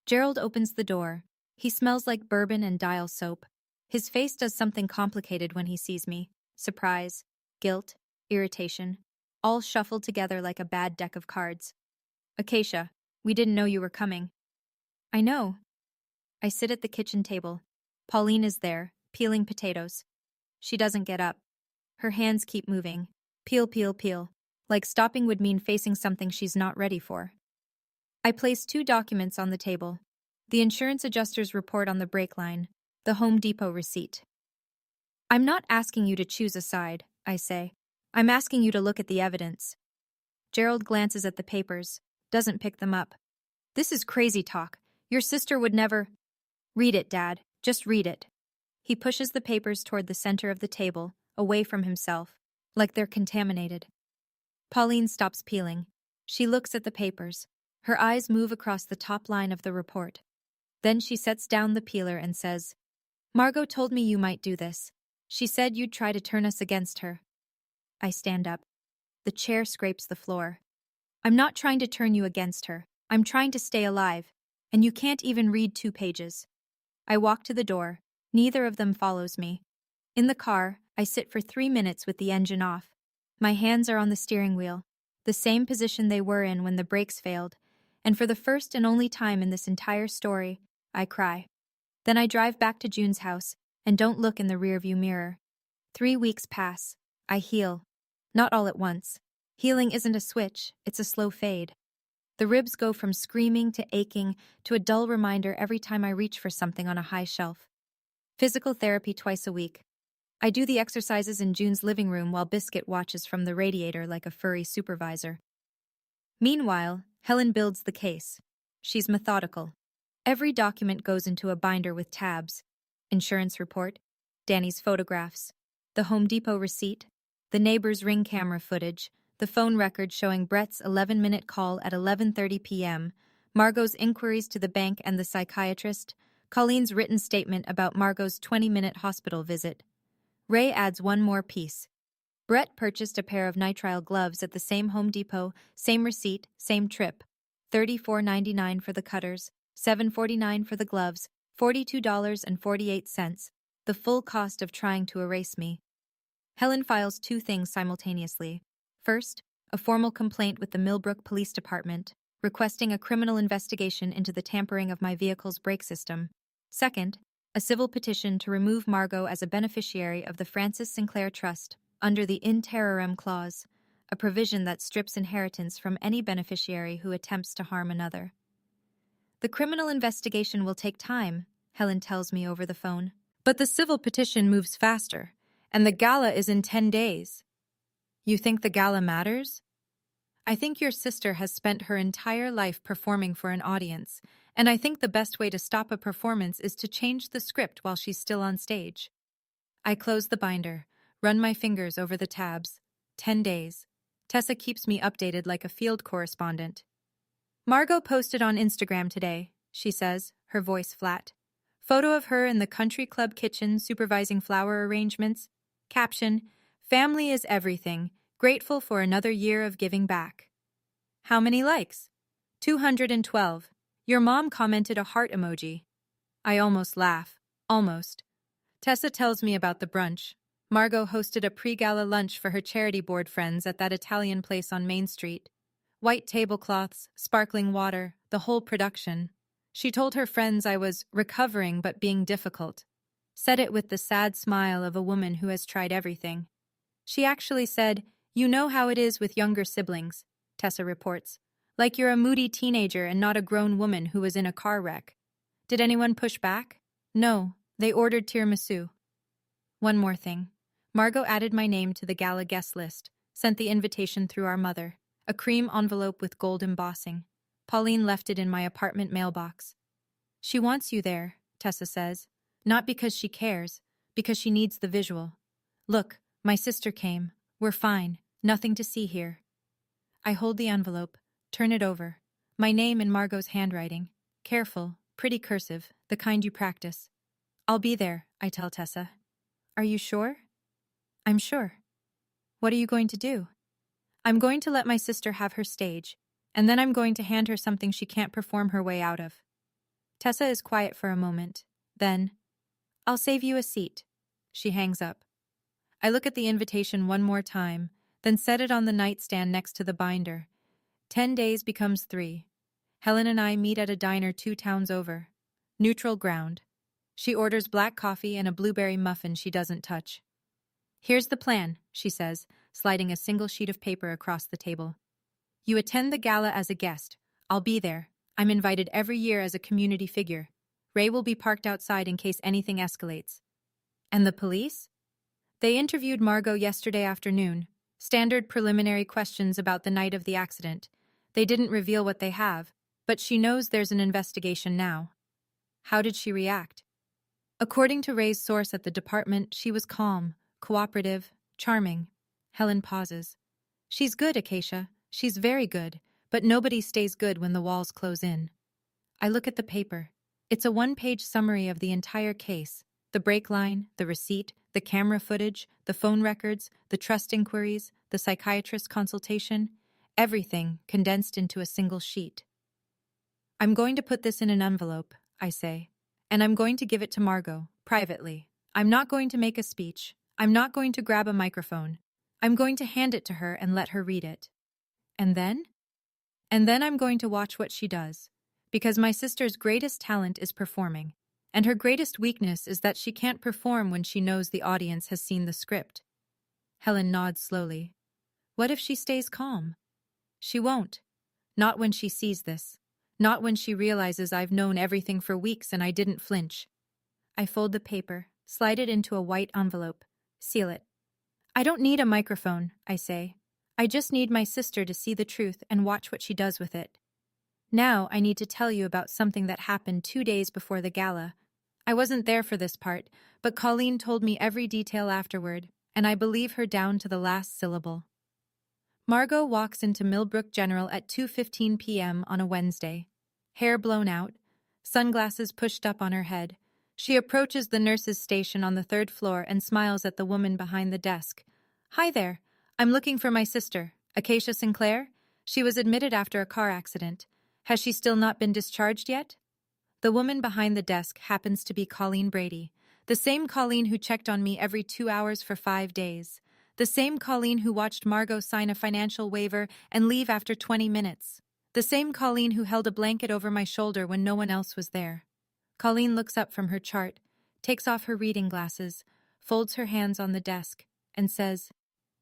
Gerald opens the door. He smells like bourbon and dial soap. His face does something complicated when he sees me. Surprise, guilt, irritation, all shuffled together like a bad deck of cards. Acacia, we didn't know you were coming. I know. I sit at the kitchen table. Pauline is there, peeling potatoes. She doesn't get up. Her hands keep moving. Peel, peel, peel. Like stopping would mean facing something she's not ready for. I place 2 documents on the table. The insurance adjuster's report on the brake line, the Home Depot receipt. I'm not asking you to choose a side, I say. I'm asking you to look at the evidence. Gerald glances at the papers, doesn't pick them up. This is crazy talk. Your sister would never... Read it, Dad. Just read it. He pushes the papers toward the center of the table, away from himself, like they're contaminated. Pauline stops peeling. She looks at the papers. Her eyes move across the top line of the report. Then she sets down the peeler and says, Margot told me you might do this. She said you'd try to turn us against her. I stand up. The chair scrapes the floor. I'm not trying to turn you against her. I'm trying to stay alive. And you can't even read 2 pages. I walk to the door. Neither of them follows me. In the car, I sit for 3 minutes with the engine off. My hands are on the steering wheel, the same position they were in when the brakes failed, and for the first and only time in this entire story, I cry. Then I drive back to June's house and don't look in the rearview mirror. 3 weeks pass. I heal. Not all at once. Healing isn't a switch, it's a slow fade. The ribs go from screaming to aching to a dull reminder every time I reach for something on a high shelf. Physical therapy twice a week. I do the exercises in June's living room while Biscuit watches from the radiator like a furry supervisor. Meanwhile, Helen builds the case. She's methodical. Every document goes into a binder with tabs. Insurance report, Danny's photographs, the Home Depot receipt, the neighbor's Ring camera footage, the phone record showing Brett's 11-minute call at 11:30 p.m., Margot's inquiries to the bank and the psychiatrist, Colleen's written statement about Margot's 20-minute hospital visit. Ray adds one more piece. Brett purchased a pair of nitrile gloves at the same Home Depot, same receipt, same trip. $34.99 for the cutters, $7.49 for the gloves, $42.48, the full cost of trying to erase me. Helen files 2 things simultaneously. First, a formal complaint with the Millbrook Police Department, requesting a criminal investigation into the tampering of my vehicle's brake system. Second, a civil petition to remove Margot as a beneficiary of the Francis Sinclair Trust under the in terrorem clause, a provision that strips inheritance from any beneficiary who attempts to harm another. The criminal investigation will take time, Helen tells me over the phone. But the civil petition moves faster, and the gala is in 10 days. You think the gala matters? I think your sister has spent her entire life performing for an audience, and I think the best way to stop a performance is to change the script while she's still on stage. I close the binder, run my fingers over the tabs. 10 days. Tessa keeps me updated like a field correspondent. Margot posted on Instagram today, she says, her voice flat. Photo of her in the country club kitchen supervising flower arrangements. Caption, "Family is everything. Grateful for another year of giving back." How many likes? 212. Your mom commented a heart emoji. I almost laugh. Almost. Tessa tells me about the brunch. Margot hosted a pre-gala lunch for her charity board friends at that Italian place on Main Street. White tablecloths, sparkling water, the whole production. She told her friends I was recovering but being difficult. Said it with the sad smile of a woman who has tried everything. She actually said, "You know how it is with younger siblings," Tessa reports. Like you're a moody teenager and not a grown woman who was in a car wreck. Did anyone push back? No, they ordered tiramisu. One more thing. Margot added my name to the gala guest list, sent the invitation through our mother, a cream envelope with gold embossing. Pauline left it in my apartment mailbox. She wants you there, Tessa says. Not because she cares, because she needs the visual. Look, my sister came. We're fine. Nothing to see here. I hold the envelope, turn it over. My name in Margot's handwriting. Careful, pretty cursive, the kind you practice. I'll be there, I tell Tessa. Are you sure? I'm sure. What are you going to do? I'm going to let my sister have her stage, and then I'm going to hand her something she can't perform her way out of. Tessa is quiet for a moment. Then, I'll save you a seat. She hangs up. I look at the invitation one more time, then set it on the nightstand next to the binder. 10 days becomes 3. Helen and I meet at a diner 2 towns over. Neutral ground. She orders black coffee and a blueberry muffin she doesn't touch. Here's the plan, she says, sliding a single sheet of paper across the table. You attend the gala as a guest. I'll be there. I'm invited every year as a community figure. Ray will be parked outside in case anything escalates. And the police? They interviewed Margot yesterday afternoon. Standard preliminary questions about the night of the accident. They didn't reveal what they have, but she knows there's an investigation now. How did she react? According to Ray's source at the department, she was calm, cooperative, charming. Helen pauses. She's good, Acacia. She's very good, but nobody stays good when the walls close in. I look at the paper. It's a 1-page summary of the entire case. The brake line, the receipt, the camera footage, the phone records, the trust inquiries, the psychiatrist consultation, everything condensed into a single sheet. I'm going to put this in an envelope, I say, and I'm going to give it to Margot, privately. I'm not going to make a speech. I'm not going to grab a microphone. I'm going to hand it to her and let her read it. And then? And then I'm going to watch what she does, because my sister's greatest talent is performing, and her greatest weakness is that she can't perform when she knows the audience has seen the script. Helen nods slowly. What if she stays calm? She won't. Not when she sees this. Not when she realizes I've known everything for weeks and I didn't flinch. I fold the paper, slide it into a white envelope, seal it. I don't need a microphone, I say. I just need my sister to see the truth and watch what she does with it. Now I need to tell you about something that happened 2 days before the gala. I wasn't there for this part, but Colleen told me every detail afterward, and I believe her down to the last syllable. Margot walks into Millbrook General at 2:15 p.m. on a Wednesday. Hair blown out, sunglasses pushed up on her head. She approaches the nurse's station on the 3rd floor and smiles at the woman behind the desk. Hi there. I'm looking for my sister, Acacia Sinclair. She was admitted after a car accident. Has she still not been discharged yet? The woman behind the desk happens to be Colleen Brady, the same Colleen who checked on me every 2 hours for 5 days. The same Colleen who watched Margot sign a financial waiver and leave after 20 minutes. The same Colleen who held a blanket over my shoulder when no one else was there. Colleen looks up from her chart, takes off her reading glasses, folds her hands on the desk, and says,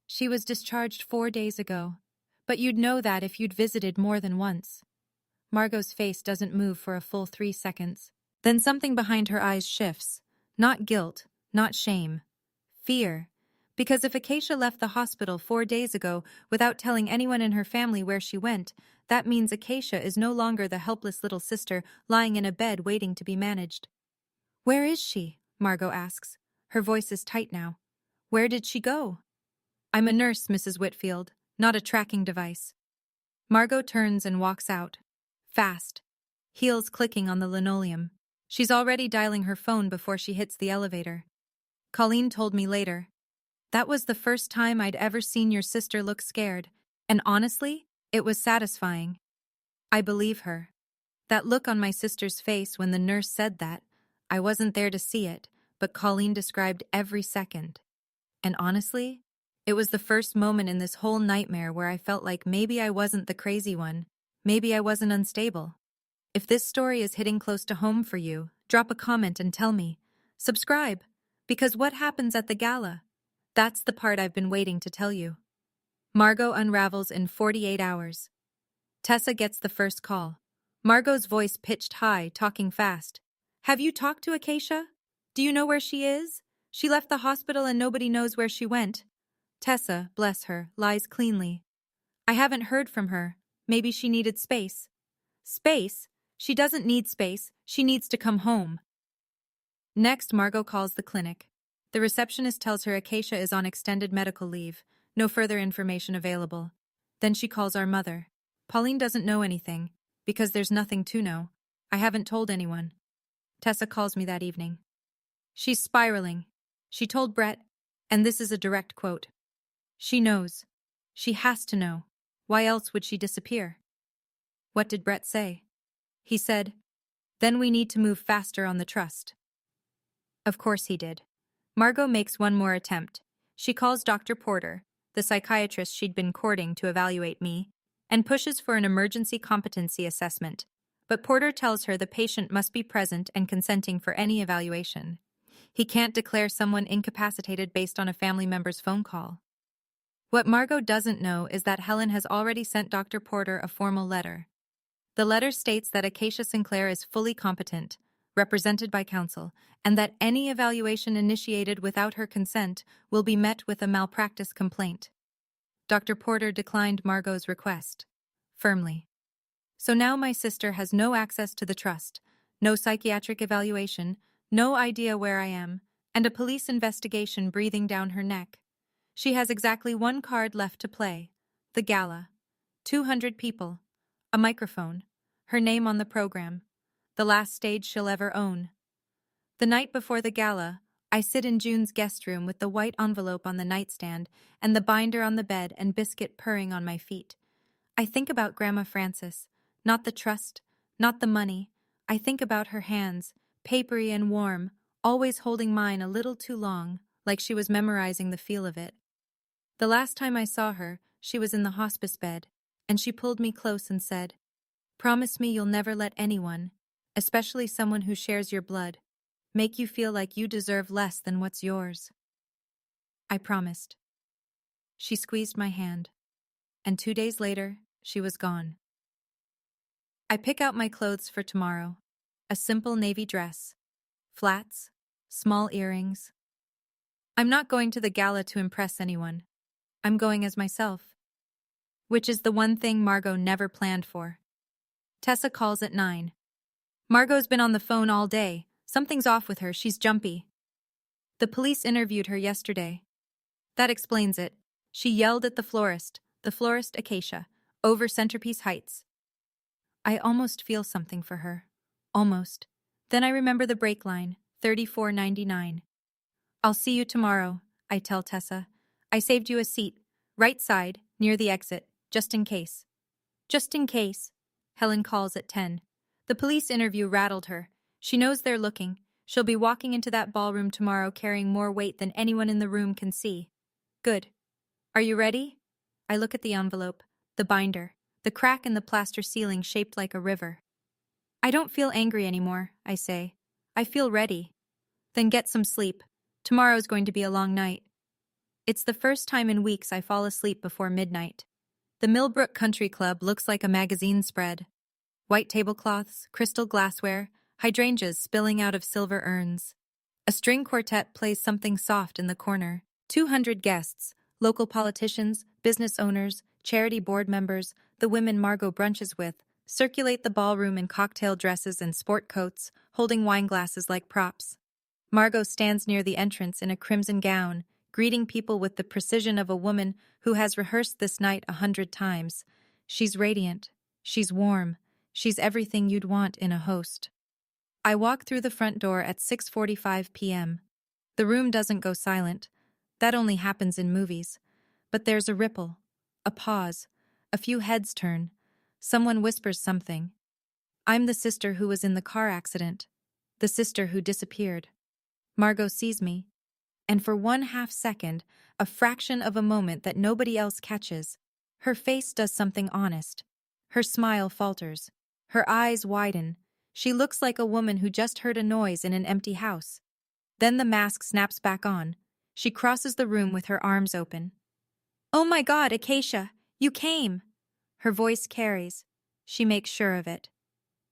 "She was discharged 4 days ago. But you'd know that if you'd visited more than once." Margot's face doesn't move for a full 3 seconds. Then something behind her eyes shifts. Not guilt, not shame. Fear. Because if Acacia left the hospital 4 days ago without telling anyone in her family where she went, that means Acacia is no longer the helpless little sister lying in a bed waiting to be managed. "Where is she?" Margot asks. Her voice is tight now. "Where did she go?" "I'm a nurse, Mrs. Whitfield, not a tracking device." Margot turns and walks out. Fast. Heels clicking on the linoleum. She's already dialing her phone before she hits the elevator. Colleen told me later, "That was the first time I'd ever seen your sister look scared, and honestly, it was satisfying." I believe her. That look on my sister's face when the nurse said that, I wasn't there to see it, but Colleen described every second. And honestly, it was the first moment in this whole nightmare where I felt like maybe I wasn't the crazy one, maybe I wasn't unstable. If this story is hitting close to home for you, drop a comment and tell me. Subscribe, because what happens at the gala? That's the part I've been waiting to tell you. Margot unravels in 48 hours. Tessa gets the first call. Margot's voice pitched high, talking fast. "Have you talked to Acacia? Do you know where she is? She left the hospital and nobody knows where she went." Tessa, bless her, lies cleanly. "I haven't heard from her. Maybe she needed space." "Space? She doesn't need space. She needs to come home." Next, Margot calls the clinic. The receptionist tells her Acacia is on extended medical leave. No further information available. Then she calls our mother. Pauline doesn't know anything, because there's nothing to know. I haven't told anyone. Tessa calls me that evening. She's spiraling. She told Brett, and this is a direct quote. "She knows. She has to know. Why else would she disappear?" What did Brett say? He said, "Then we need to move faster on the trust." Of course he did. Margot makes one more attempt. She calls Dr. Porter, the psychiatrist she'd been courting to evaluate me, and pushes for an emergency competency assessment. But Porter tells her the patient must be present and consenting for any evaluation. He can't declare someone incapacitated based on a family member's phone call. What Margot doesn't know is that Helen has already sent Dr. Porter a formal letter. The letter states that Acacia Sinclair is fully competent, represented by counsel, and that any evaluation initiated without her consent will be met with a malpractice complaint. Dr. Porter declined Margot's request, firmly. So now my sister has no access to the trust, no psychiatric evaluation, no idea where I am, and a police investigation breathing down her neck. She has exactly one card left to play, the gala. 200 people, a microphone, her name on the program, the last stage she'll ever own. The night before the gala, I sit in June's guest room with the white envelope on the nightstand and the binder on the bed and biscuit purring on my feet. I think about Grandma Frances, not the trust, not the money. I think about her hands, papery and warm, always holding mine a little too long, like she was memorizing the feel of it. The last time I saw her, she was in the hospice bed, and she pulled me close and said, "Promise me you'll never let anyone, especially someone who shares your blood, make you feel like you deserve less than what's yours." I promised. She squeezed my hand, and 2 days later, she was gone. I pick out my clothes for tomorrow. A simple navy dress, flats, small earrings. I'm not going to the gala to impress anyone. I'm going as myself. Which is the one thing Margot never planned for. Tessa calls at 9. "Margot's been on the phone all day. Something's off with her, she's jumpy." "The police interviewed her yesterday." That explains it. She yelled at the florist Acacia, over Centerpiece Heights. I almost feel something for her. Almost. Then I remember the break line, 34.99. "I'll see you tomorrow," I tell Tessa. "I saved you a seat, right side, near the exit, just in case." "Just in case," Helen calls at 10. The police interview rattled her. She knows they're looking. She'll be walking into that ballroom tomorrow carrying more weight than anyone in the room can see. Good. Are you ready? I look at the envelope, the binder, the crack in the plaster ceiling shaped like a river. I don't feel angry anymore, I say. I feel ready. Then get some sleep. Tomorrow's going to be a long night. It's the first time in weeks I fall asleep before midnight. The Millbrook Country Club looks like a magazine spread. White tablecloths, crystal glassware, hydrangeas spilling out of silver urns. A string quartet plays something soft in the corner. 200 guests, local politicians, business owners, charity board members, the women Margot brunches with, circulate the ballroom in cocktail dresses and sport coats, holding wine glasses like props. Margot stands near the entrance in a crimson gown, greeting people with the precision of a woman who has rehearsed this night 100 times. She's radiant. She's warm. She's everything you'd want in a host. I walk through the front door at 6:45 p.m. The room doesn't go silent. That only happens in movies. But there's a ripple, a pause, a few heads turn. Someone whispers something. I'm the sister who was in the car accident. The sister who disappeared. Margot sees me. And for 1/2 second, a fraction of a moment that nobody else catches, her face does something honest. Her smile falters. Her eyes widen. She looks like a woman who just heard a noise in an empty house. Then the mask snaps back on. She crosses the room with her arms open. Oh my God, Acacia, you came! Her voice carries. She makes sure of it.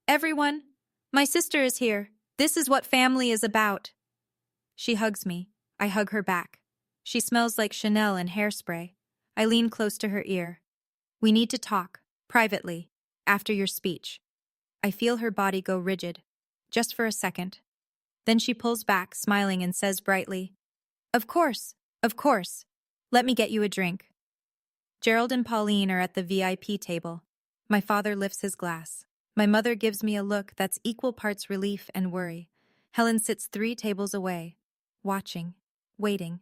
Everyone, my sister is here. This is what family is about. She hugs me. I hug her back. She smells like Chanel and hairspray. I lean close to her ear. We need to talk, privately, after your speech. I feel her body go rigid, just for a second. Then she pulls back, smiling, and says brightly, Of course, of course. Let me get you a drink. Gerald and Pauline are at the VIP table. My father lifts his glass. My mother gives me a look that's equal parts relief and worry. Helen sits 3 tables away, watching, waiting.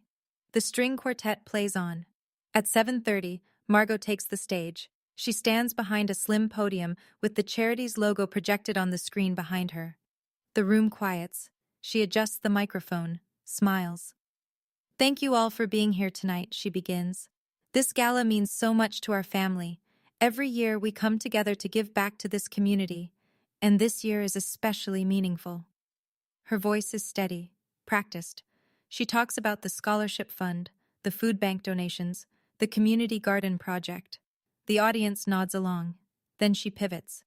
The string quartet plays on. At 7:30, Margot takes the stage. She stands behind a slim podium with the charity's logo projected on the screen behind her. The room quiets. She adjusts the microphone, smiles. Thank you all for being here tonight, she begins. This gala means so much to our family. Every year we come together to give back to this community, and this year is especially meaningful. Her voice is steady, practiced. She talks about the scholarship fund, the food bank donations, the community garden project. The audience nods along. Then she pivots.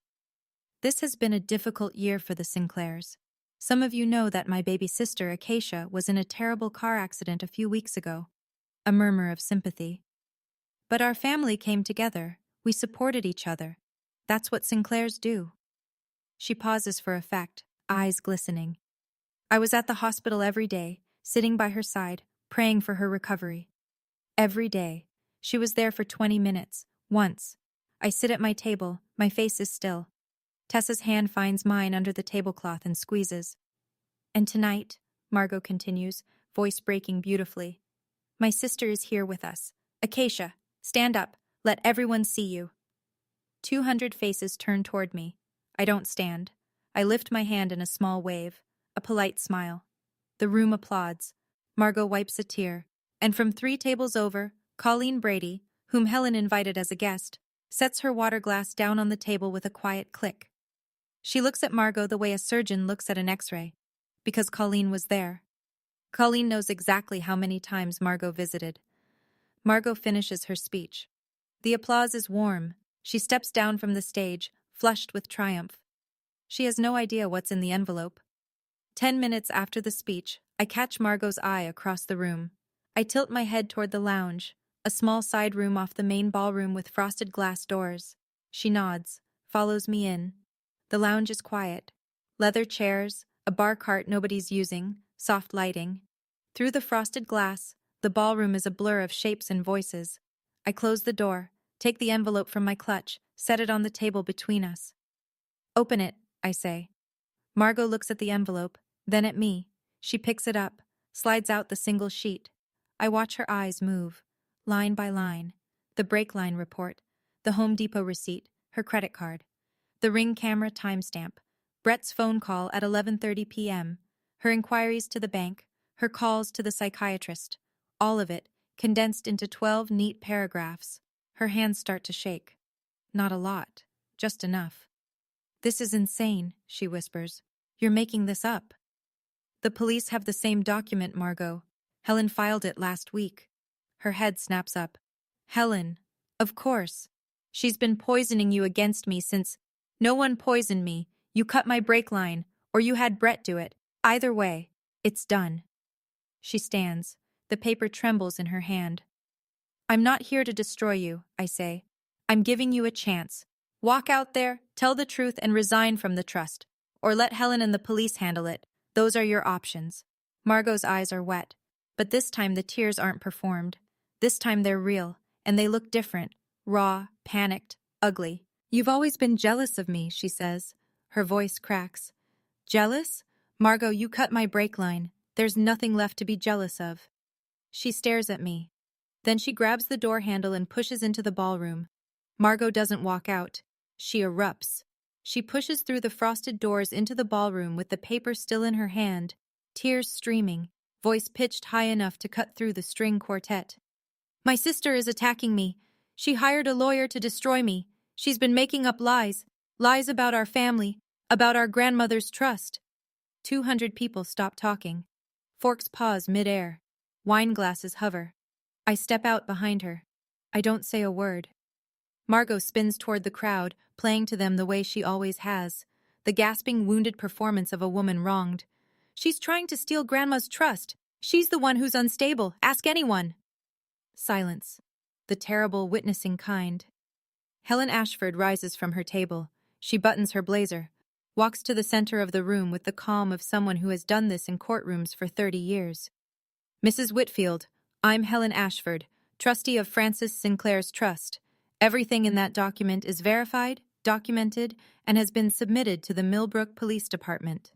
This has been a difficult year for the Sinclairs. Some of you know that my baby sister, Acacia, was in a terrible car accident a few weeks ago. A murmur of sympathy. But our family came together. We supported each other. That's what Sinclairs do. She pauses for effect, eyes glistening. I was at the hospital every day, sitting by her side, praying for her recovery. Every day. She was there for 20 minutes, once. I sit at my table, my face is still. Tessa's hand finds mine under the tablecloth and squeezes. And tonight, Margot continues, voice breaking beautifully. My sister is here with us. Acacia, stand up. Let everyone see you. 200 faces turn toward me. I don't stand. I lift my hand in a small wave, a polite smile. The room applauds. Margot wipes a tear. And from 3 tables over, Colleen Brady, whom Helen invited as a guest, sets her water glass down on the table with a quiet click. She looks at Margot the way a surgeon looks at an X-ray, because Colleen was there. Colleen knows exactly how many times Margot visited. Margot finishes her speech. The applause is warm. She steps down from the stage, flushed with triumph. She has no idea what's in the envelope. 10 minutes after the speech, I catch Margot's eye across the room. I tilt my head toward the lounge, a small side room off the main ballroom with frosted glass doors. She nods, follows me in. The lounge is quiet. Leather chairs, a bar cart nobody's using, soft lighting. Through the frosted glass, the ballroom is a blur of shapes and voices. I close the door, take the envelope from my clutch, set it on the table between us. Open it, I say. Margot looks at the envelope, then at me. She picks it up, slides out the single sheet. I watch her eyes move, line by line. The brake line report, the Home Depot receipt, her credit card. The Ring camera timestamp, Brett's phone call at 11:30 p.m., her inquiries to the bank, her calls to the psychiatrist. All of it, condensed into 12 neat paragraphs. Her hands start to shake. Not a lot, just enough. "This is insane," she whispers. "You're making this up." "The police have the same document, Margot. Helen filed it last week." Her head snaps up. "Helen, of course. She's been poisoning you against me since—" "No one poisoned me. You cut my brake line, or you had Brett do it. Either way, it's done." She stands. The paper trembles in her hand. "I'm not here to destroy you," I say. "I'm giving you a chance. Walk out there, tell the truth, and resign from the trust. Or let Helen and the police handle it. Those are your options." Margot's eyes are wet. But this time the tears aren't performed. This time they're real, and they look different. Raw, panicked, ugly. "You've always been jealous of me," she says. Her voice cracks. "Jealous? Margot, you cut my brake line. There's nothing left to be jealous of." She stares at me. Then she grabs the door handle and pushes into the ballroom. Margot doesn't walk out. She erupts. She pushes through the frosted doors into the ballroom with the paper still in her hand, tears streaming, voice pitched high enough to cut through the string quartet. "My sister is attacking me. She hired a lawyer to destroy me. She's been making up lies. Lies about our family, about our grandmother's trust." 200 people stop talking. Forks pause mid-air. Wine glasses hover. I step out behind her. I don't say a word. Margot spins toward the crowd, playing to them the way she always has, the gasping, wounded performance of a woman wronged. "She's trying to steal Grandma's trust. She's the one who's unstable. Ask anyone." Silence. The terrible, witnessing kind. Helen Ashford rises from her table. She buttons her blazer, walks to the center of the room with the calm of someone who has done this in courtrooms for 30 years. "Mrs. Whitfield, I'm Helen Ashford, trustee of Francis Sinclair's trust. Everything in that document is verified, documented, and has been submitted to the Millbrook Police Department.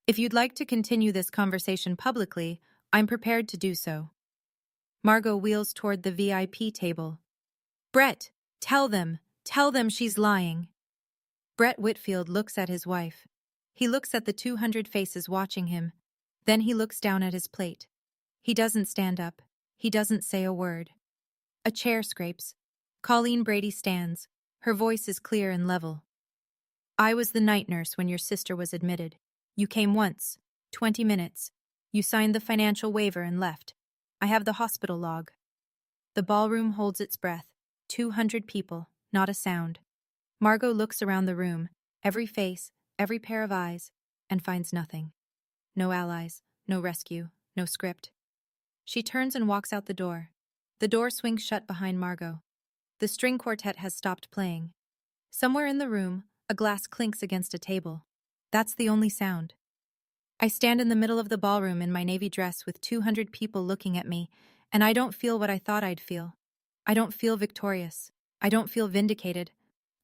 If you'd like to continue this conversation publicly, I'm prepared to do so." Margot wheels toward the VIP table. "Brett, tell them she's lying." Brett Whitfield looks at his wife. He looks at the 200 faces watching him. Then he looks down at his plate. He doesn't stand up. He doesn't say a word. A chair scrapes. Colleen Brady stands. Her voice is clear and level. "I was the night nurse when your sister was admitted. You came once, 20 minutes. You signed the financial waiver and left. I have the hospital log." The ballroom holds its breath. 200 people, not a sound. Margot looks around the room, every face, every pair of eyes, and finds nothing. No allies, no rescue, no script. She turns and walks out the door. The door swings shut behind Margot. The string quartet has stopped playing. Somewhere in the room, a glass clinks against a table. That's the only sound. I stand in the middle of the ballroom in my navy dress with 200 people looking at me, and I don't feel what I thought I'd feel. I don't feel victorious. I don't feel vindicated.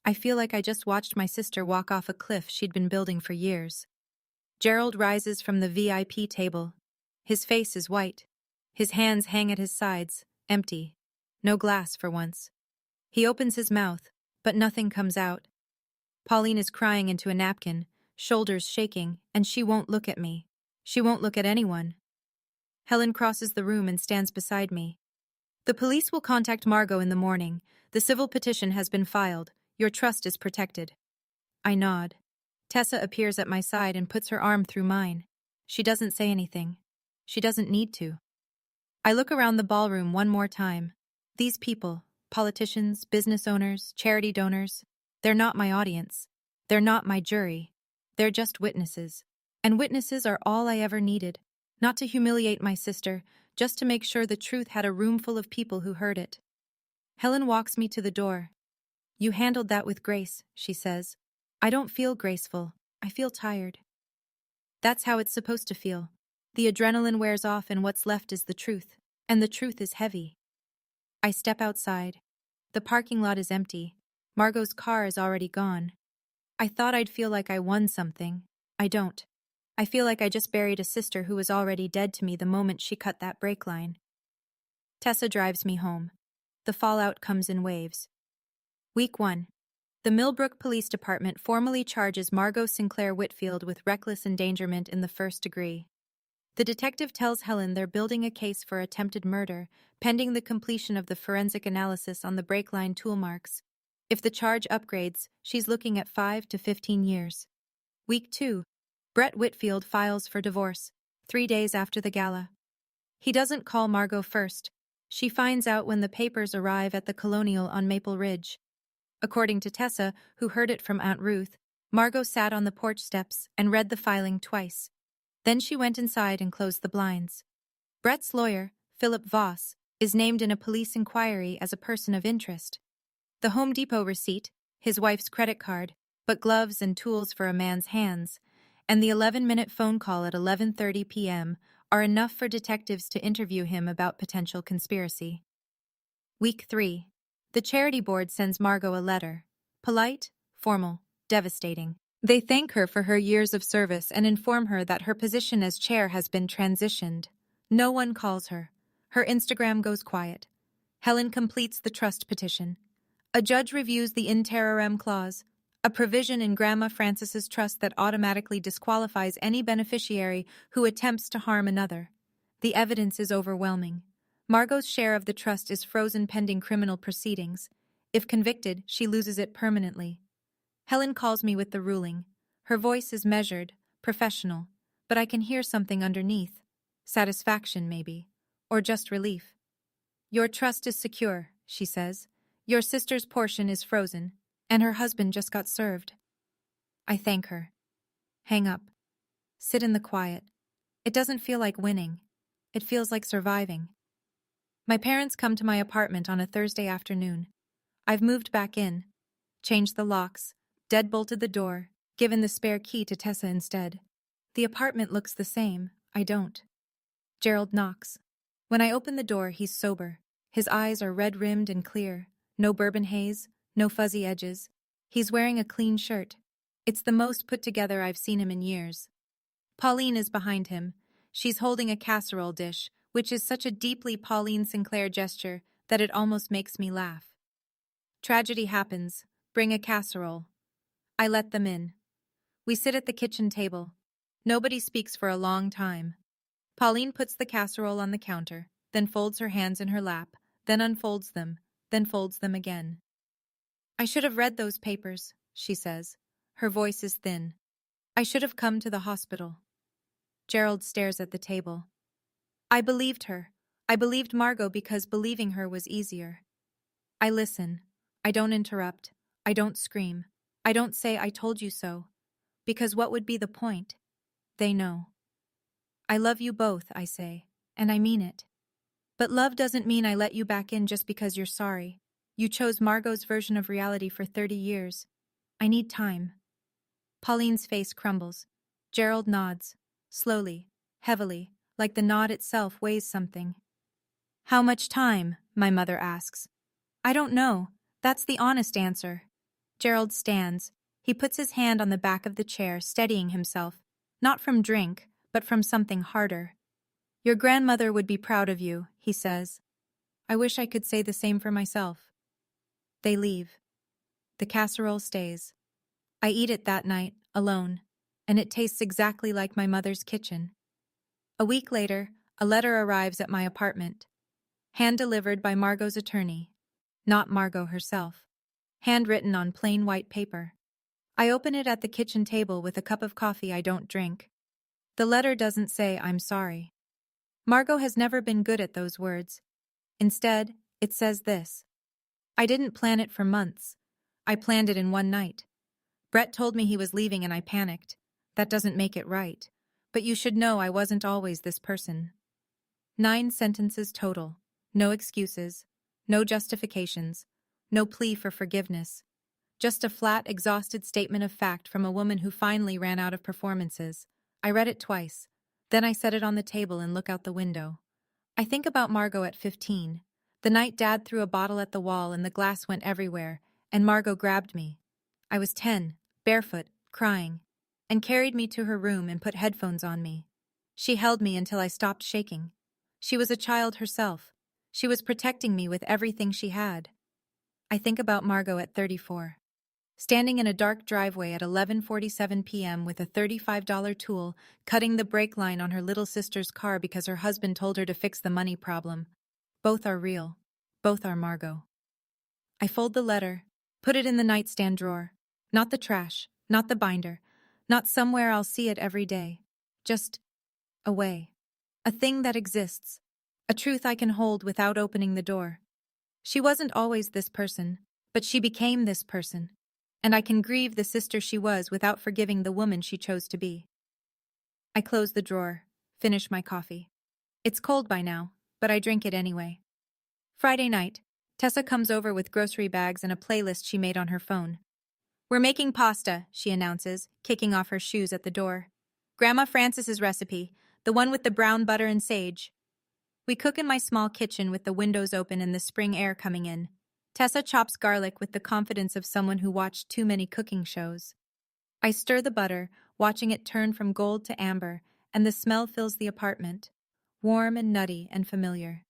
I feel like I just watched my sister walk off a cliff she'd been building for years. Gerald rises from the VIP table. His face is white. His hands hang at his sides, empty. No glass for once. He opens his mouth, but nothing comes out. Pauline is crying into a napkin, shoulders shaking, and she won't look at me. She won't look at anyone. Helen crosses the room and stands beside me. "The police will contact Margot in the morning. The civil petition has been filed. Your trust is protected." I nod. Tessa appears at my side and puts her arm through mine. She doesn't say anything. She doesn't need to. I look around the ballroom one more time. These people, politicians, business owners, charity donors, they're not my audience. They're not my jury. They're just witnesses. And witnesses are all I ever needed. Not to humiliate my sister, just to make sure the truth had a room full of people who heard it. Helen walks me to the door. "You handled that with grace," she says. "I don't feel graceful. I feel tired." That's how it's supposed to feel. The adrenaline wears off and what's left is the truth. And the truth is heavy. I step outside. The parking lot is empty. Margot's car is already gone. I thought I'd feel like I won something. I don't. I feel like I just buried a sister who was already dead to me the moment she cut that brake line. Tessa drives me home. The fallout comes in waves. Week 1. The Millbrook Police Department formally charges Margot Sinclair Whitfield with reckless endangerment in the first degree. The detective tells Helen they're building a case for attempted murder, pending the completion of the forensic analysis on the brake line tool marks. If the charge upgrades, she's looking at 5 to 15 years. Week 2. Brett Whitfield files for divorce, 3 days after the gala. He doesn't call Margot first. She finds out when the papers arrive at the Colonial on Maple Ridge. According to Tessa, who heard it from Aunt Ruth, Margot sat on the porch steps and read the filing twice. Then she went inside and closed the blinds. Brett's lawyer, Philip Voss, is named in a police inquiry as a person of interest. The Home Depot receipt, his wife's credit card, but gloves and tools for a man's hands, and the 11-minute phone call at 11:30 p.m. are enough for detectives to interview him about potential conspiracy. Week 3. The charity board sends Margot a letter. Polite, formal, devastating. They thank her for her years of service and inform her that her position as chair has been transitioned. No one calls her. Her Instagram goes quiet. Helen completes the trust petition. A judge reviews the in terrorem clause, a provision in Grandma Frances's trust that automatically disqualifies any beneficiary who attempts to harm another. The evidence is overwhelming. Margot's share of the trust is frozen pending criminal proceedings. If convicted, she loses it permanently. Helen calls me with the ruling. Her voice is measured, professional, but I can hear something underneath. Satisfaction, maybe. Or just relief. Your trust is secure, she says. Your sister's portion is frozen, and her husband just got served. I thank her. Hang up. Sit in the quiet. It doesn't feel like winning. It feels like surviving. My parents come to my apartment on a Thursday afternoon. I've moved back in, changed the locks, deadbolted the door, given the spare key to Tessa instead. The apartment looks the same. I don't. Gerald knocks. When I open the door, he's sober. His eyes are red-rimmed and clear. No bourbon haze, no fuzzy edges. He's wearing a clean shirt. It's the most put together I've seen him in years. Pauline is behind him. She's holding a casserole dish, which is such a deeply Pauline Sinclair gesture that it almost makes me laugh. Tragedy happens. Bring a casserole. I let them in. We sit at the kitchen table. Nobody speaks for a long time. Pauline puts the casserole on the counter, then folds her hands in her lap, then unfolds them, then folds them again. I should have read those papers, she says. Her voice is thin. I should have come to the hospital. Gerald stares at the table. I believed her. I believed Margot because believing her was easier. I listen. I don't interrupt. I don't scream. I don't say I told you so. Because what would be the point? They know. I love you both, I say, and I mean it. But love doesn't mean I let you back in just because you're sorry. You chose Margot's version of reality for 30 years. I need time. Pauline's face crumbles. Gerald nods. Slowly, heavily, like the nod itself weighs something. How much time? My mother asks. I don't know. That's the honest answer. Gerald stands. He puts his hand on the back of the chair, steadying himself, not from drink, but from something harder. Your grandmother would be proud of you, he says. I wish I could say the same for myself. They leave. The casserole stays. I eat it that night, alone, and it tastes exactly like my mother's kitchen. A week later, a letter arrives at my apartment. Hand-delivered by Margot's attorney. Not Margot herself. Handwritten on plain white paper. I open it at the kitchen table with a cup of coffee I don't drink. The letter doesn't say I'm sorry. Margot has never been good at those words. Instead, it says this. I didn't plan it for months. I planned it in one night. Brett told me he was leaving and I panicked. That doesn't make it right. But you should know I wasn't always this person. 9 sentences total. No excuses. No justifications. No plea for forgiveness. Just a flat, exhausted statement of fact from a woman who finally ran out of performances. I read it twice. Then I set it on the table and look out the window. I think about Margot at 15. The night Dad threw a bottle at the wall and the glass went everywhere, and Margot grabbed me. I was 10, barefoot, crying, and carried me to her room and put headphones on me. She held me until I stopped shaking. She was a child herself. She was protecting me with everything she had. I think about Margot at 34. standing in a dark driveway at 11:47 p.m. with a $35 tool, cutting the brake line on her little sister's car because her husband told her to fix the money problem. Both are real. Both are Margot. I fold the letter, put it in the nightstand drawer. Not the trash, not the binder, not somewhere I'll see it every day. Just away. A thing that exists. A truth I can hold without opening the door. She wasn't always this person, but she became this person. And I can grieve the sister she was without forgiving the woman she chose to be. I close the drawer, finish my coffee. It's cold by now, but I drink it anyway. Friday night, Tessa comes over with grocery bags and a playlist she made on her phone. "We're making pasta," she announces, kicking off her shoes at the door. "Grandma Frances's recipe, the one with the brown butter and sage." We cook in my small kitchen with the windows open and the spring air coming in. Tessa chops garlic with the confidence of someone who watched too many cooking shows. I stir the butter, watching it turn from gold to amber, and the smell fills the apartment, warm and nutty and familiar.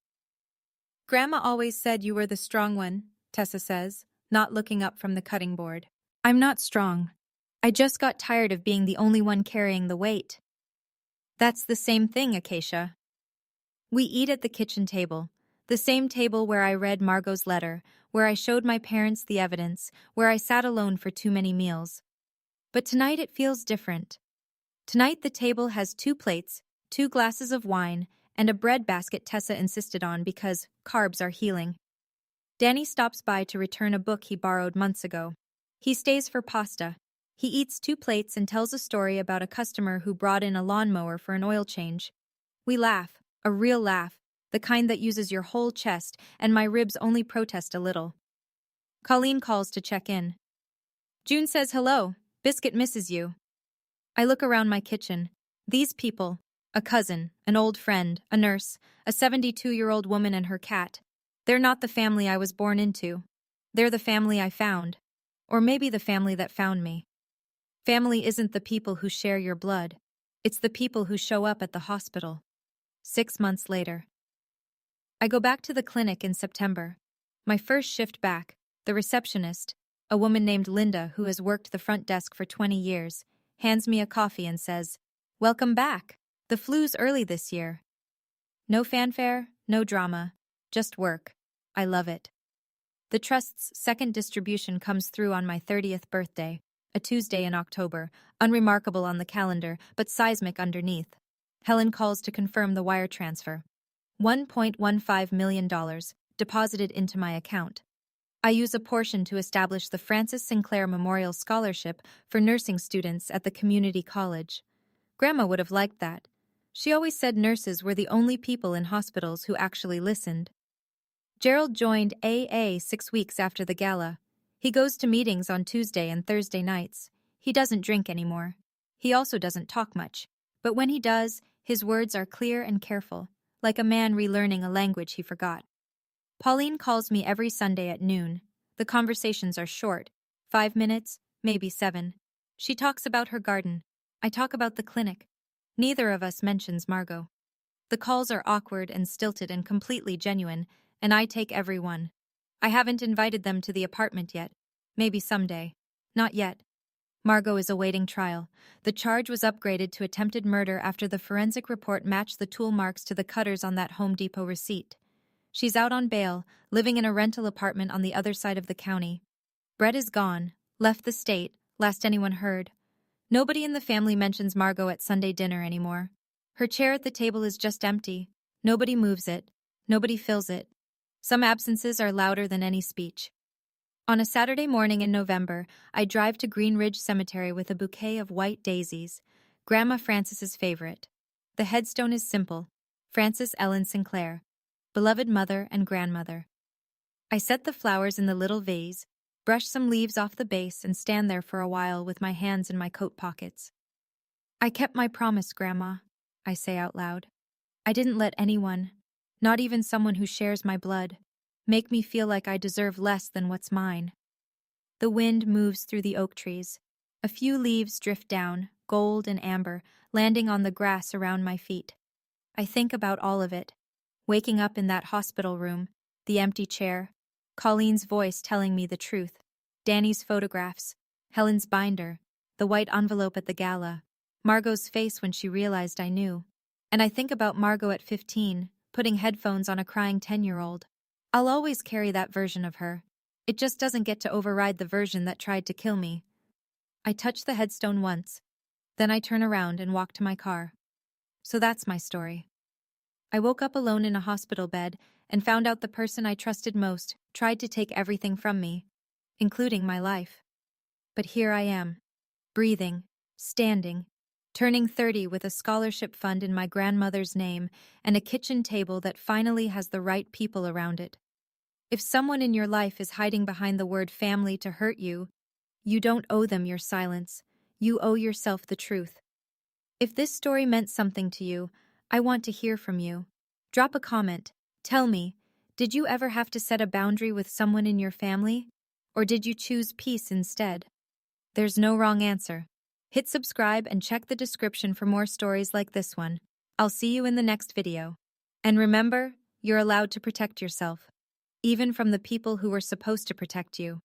"Grandma always said you were the strong one," Tessa says, not looking up from the cutting board. "I'm not strong. I just got tired of being the only one carrying the weight." "That's the same thing, Acacia." We eat at the kitchen table, the same table where I read Margot's letter, where I showed my parents the evidence, where I sat alone for too many meals. But tonight it feels different. Tonight the table has 2 plates, 2 glasses of wine, and a bread basket Tessa insisted on because carbs are healing. Danny stops by to return a book he borrowed months ago. He stays for pasta. He eats 2 plates and tells a story about a customer who brought in a lawnmower for an oil change. We laugh, a real laugh, the kind that uses your whole chest, and my ribs only protest a little. Colleen calls to check in. "June says hello. Biscuit misses you." I look around my kitchen. These people, a cousin, an old friend, a nurse, a 72-year-old woman and her cat, they're not the family I was born into. They're the family I found. Or maybe the family that found me. Family isn't the people who share your blood. It's the people who show up at the hospital. 6 months later. I go back to the clinic in September. My first shift back, the receptionist, a woman named Linda who has worked the front desk for 20 years, hands me a coffee and says, "Welcome back. The flu's early this year." No fanfare, no drama, just work. I love it. The trust's second distribution comes through on my 30th birthday, a Tuesday in October, unremarkable on the calendar, but seismic underneath. Helen calls to confirm the wire transfer. $1.15 million deposited into my account. I use a portion to establish the Francis Sinclair Memorial Scholarship for nursing students at the community college. Grandma would have liked that. She always said nurses were the only people in hospitals who actually listened. Gerald joined AA 6 weeks after the gala. He goes to meetings on Tuesday and Thursday nights. He doesn't drink anymore. He also doesn't talk much. But when he does, his words are clear and careful, like a man relearning a language he forgot. Pauline calls me every Sunday at noon. The conversations are short, 5 minutes, maybe 7. She talks about her garden. I talk about the clinic. Neither of us mentions Margot. The calls are awkward and stilted and completely genuine, and I take every one. I haven't invited them to the apartment yet. Maybe someday. Not yet. Margot is awaiting trial. The charge was upgraded to attempted murder after the forensic report matched the tool marks to the cutters on that Home Depot receipt. She's out on bail, living in a rental apartment on the other side of the county. Brett is gone, left the state, last anyone heard. Nobody in the family mentions Margot at Sunday dinner anymore. Her chair at the table is just empty. Nobody moves it. Nobody fills it. Some absences are louder than any speech. On a Saturday morning in November, I drive to Green Ridge Cemetery with a bouquet of white daisies, Grandma Frances's favorite. The headstone is simple, Frances Ellen Sinclair, beloved mother and grandmother. I set the flowers in the little vase, brush some leaves off the base, and stand there for a while with my hands in my coat pockets. "I kept my promise, Grandma," I say out loud. "I didn't let anyone, not even someone who shares my blood, make me feel like I deserve less than what's mine." The wind moves through the oak trees. A few leaves drift down, gold and amber, landing on the grass around my feet. I think about all of it. Waking up in that hospital room, the empty chair, Colleen's voice telling me the truth, Danny's photographs, Helen's binder, the white envelope at the gala, Margot's face when she realized I knew. And I think about Margot at 15, putting headphones on a crying 10-year-old. I'll always carry that version of her. It just doesn't get to override the version that tried to kill me. I touch the headstone once. Then I turn around and walk to my car. So that's my story. I woke up alone in a hospital bed and found out the person I trusted most tried to take everything from me, including my life. But here I am, breathing, standing, turning 30 with a scholarship fund in my grandmother's name and a kitchen table that finally has the right people around it. If someone in your life is hiding behind the word family to hurt you, you don't owe them your silence. You owe yourself the truth. If this story meant something to you, I want to hear from you. Drop a comment. Tell me, did you ever have to set a boundary with someone in your family? Or did you choose peace instead? There's no wrong answer. Hit subscribe and check the description for more stories like this one. I'll see you in the next video. And remember, you're allowed to protect yourself, even from the people who were supposed to protect you.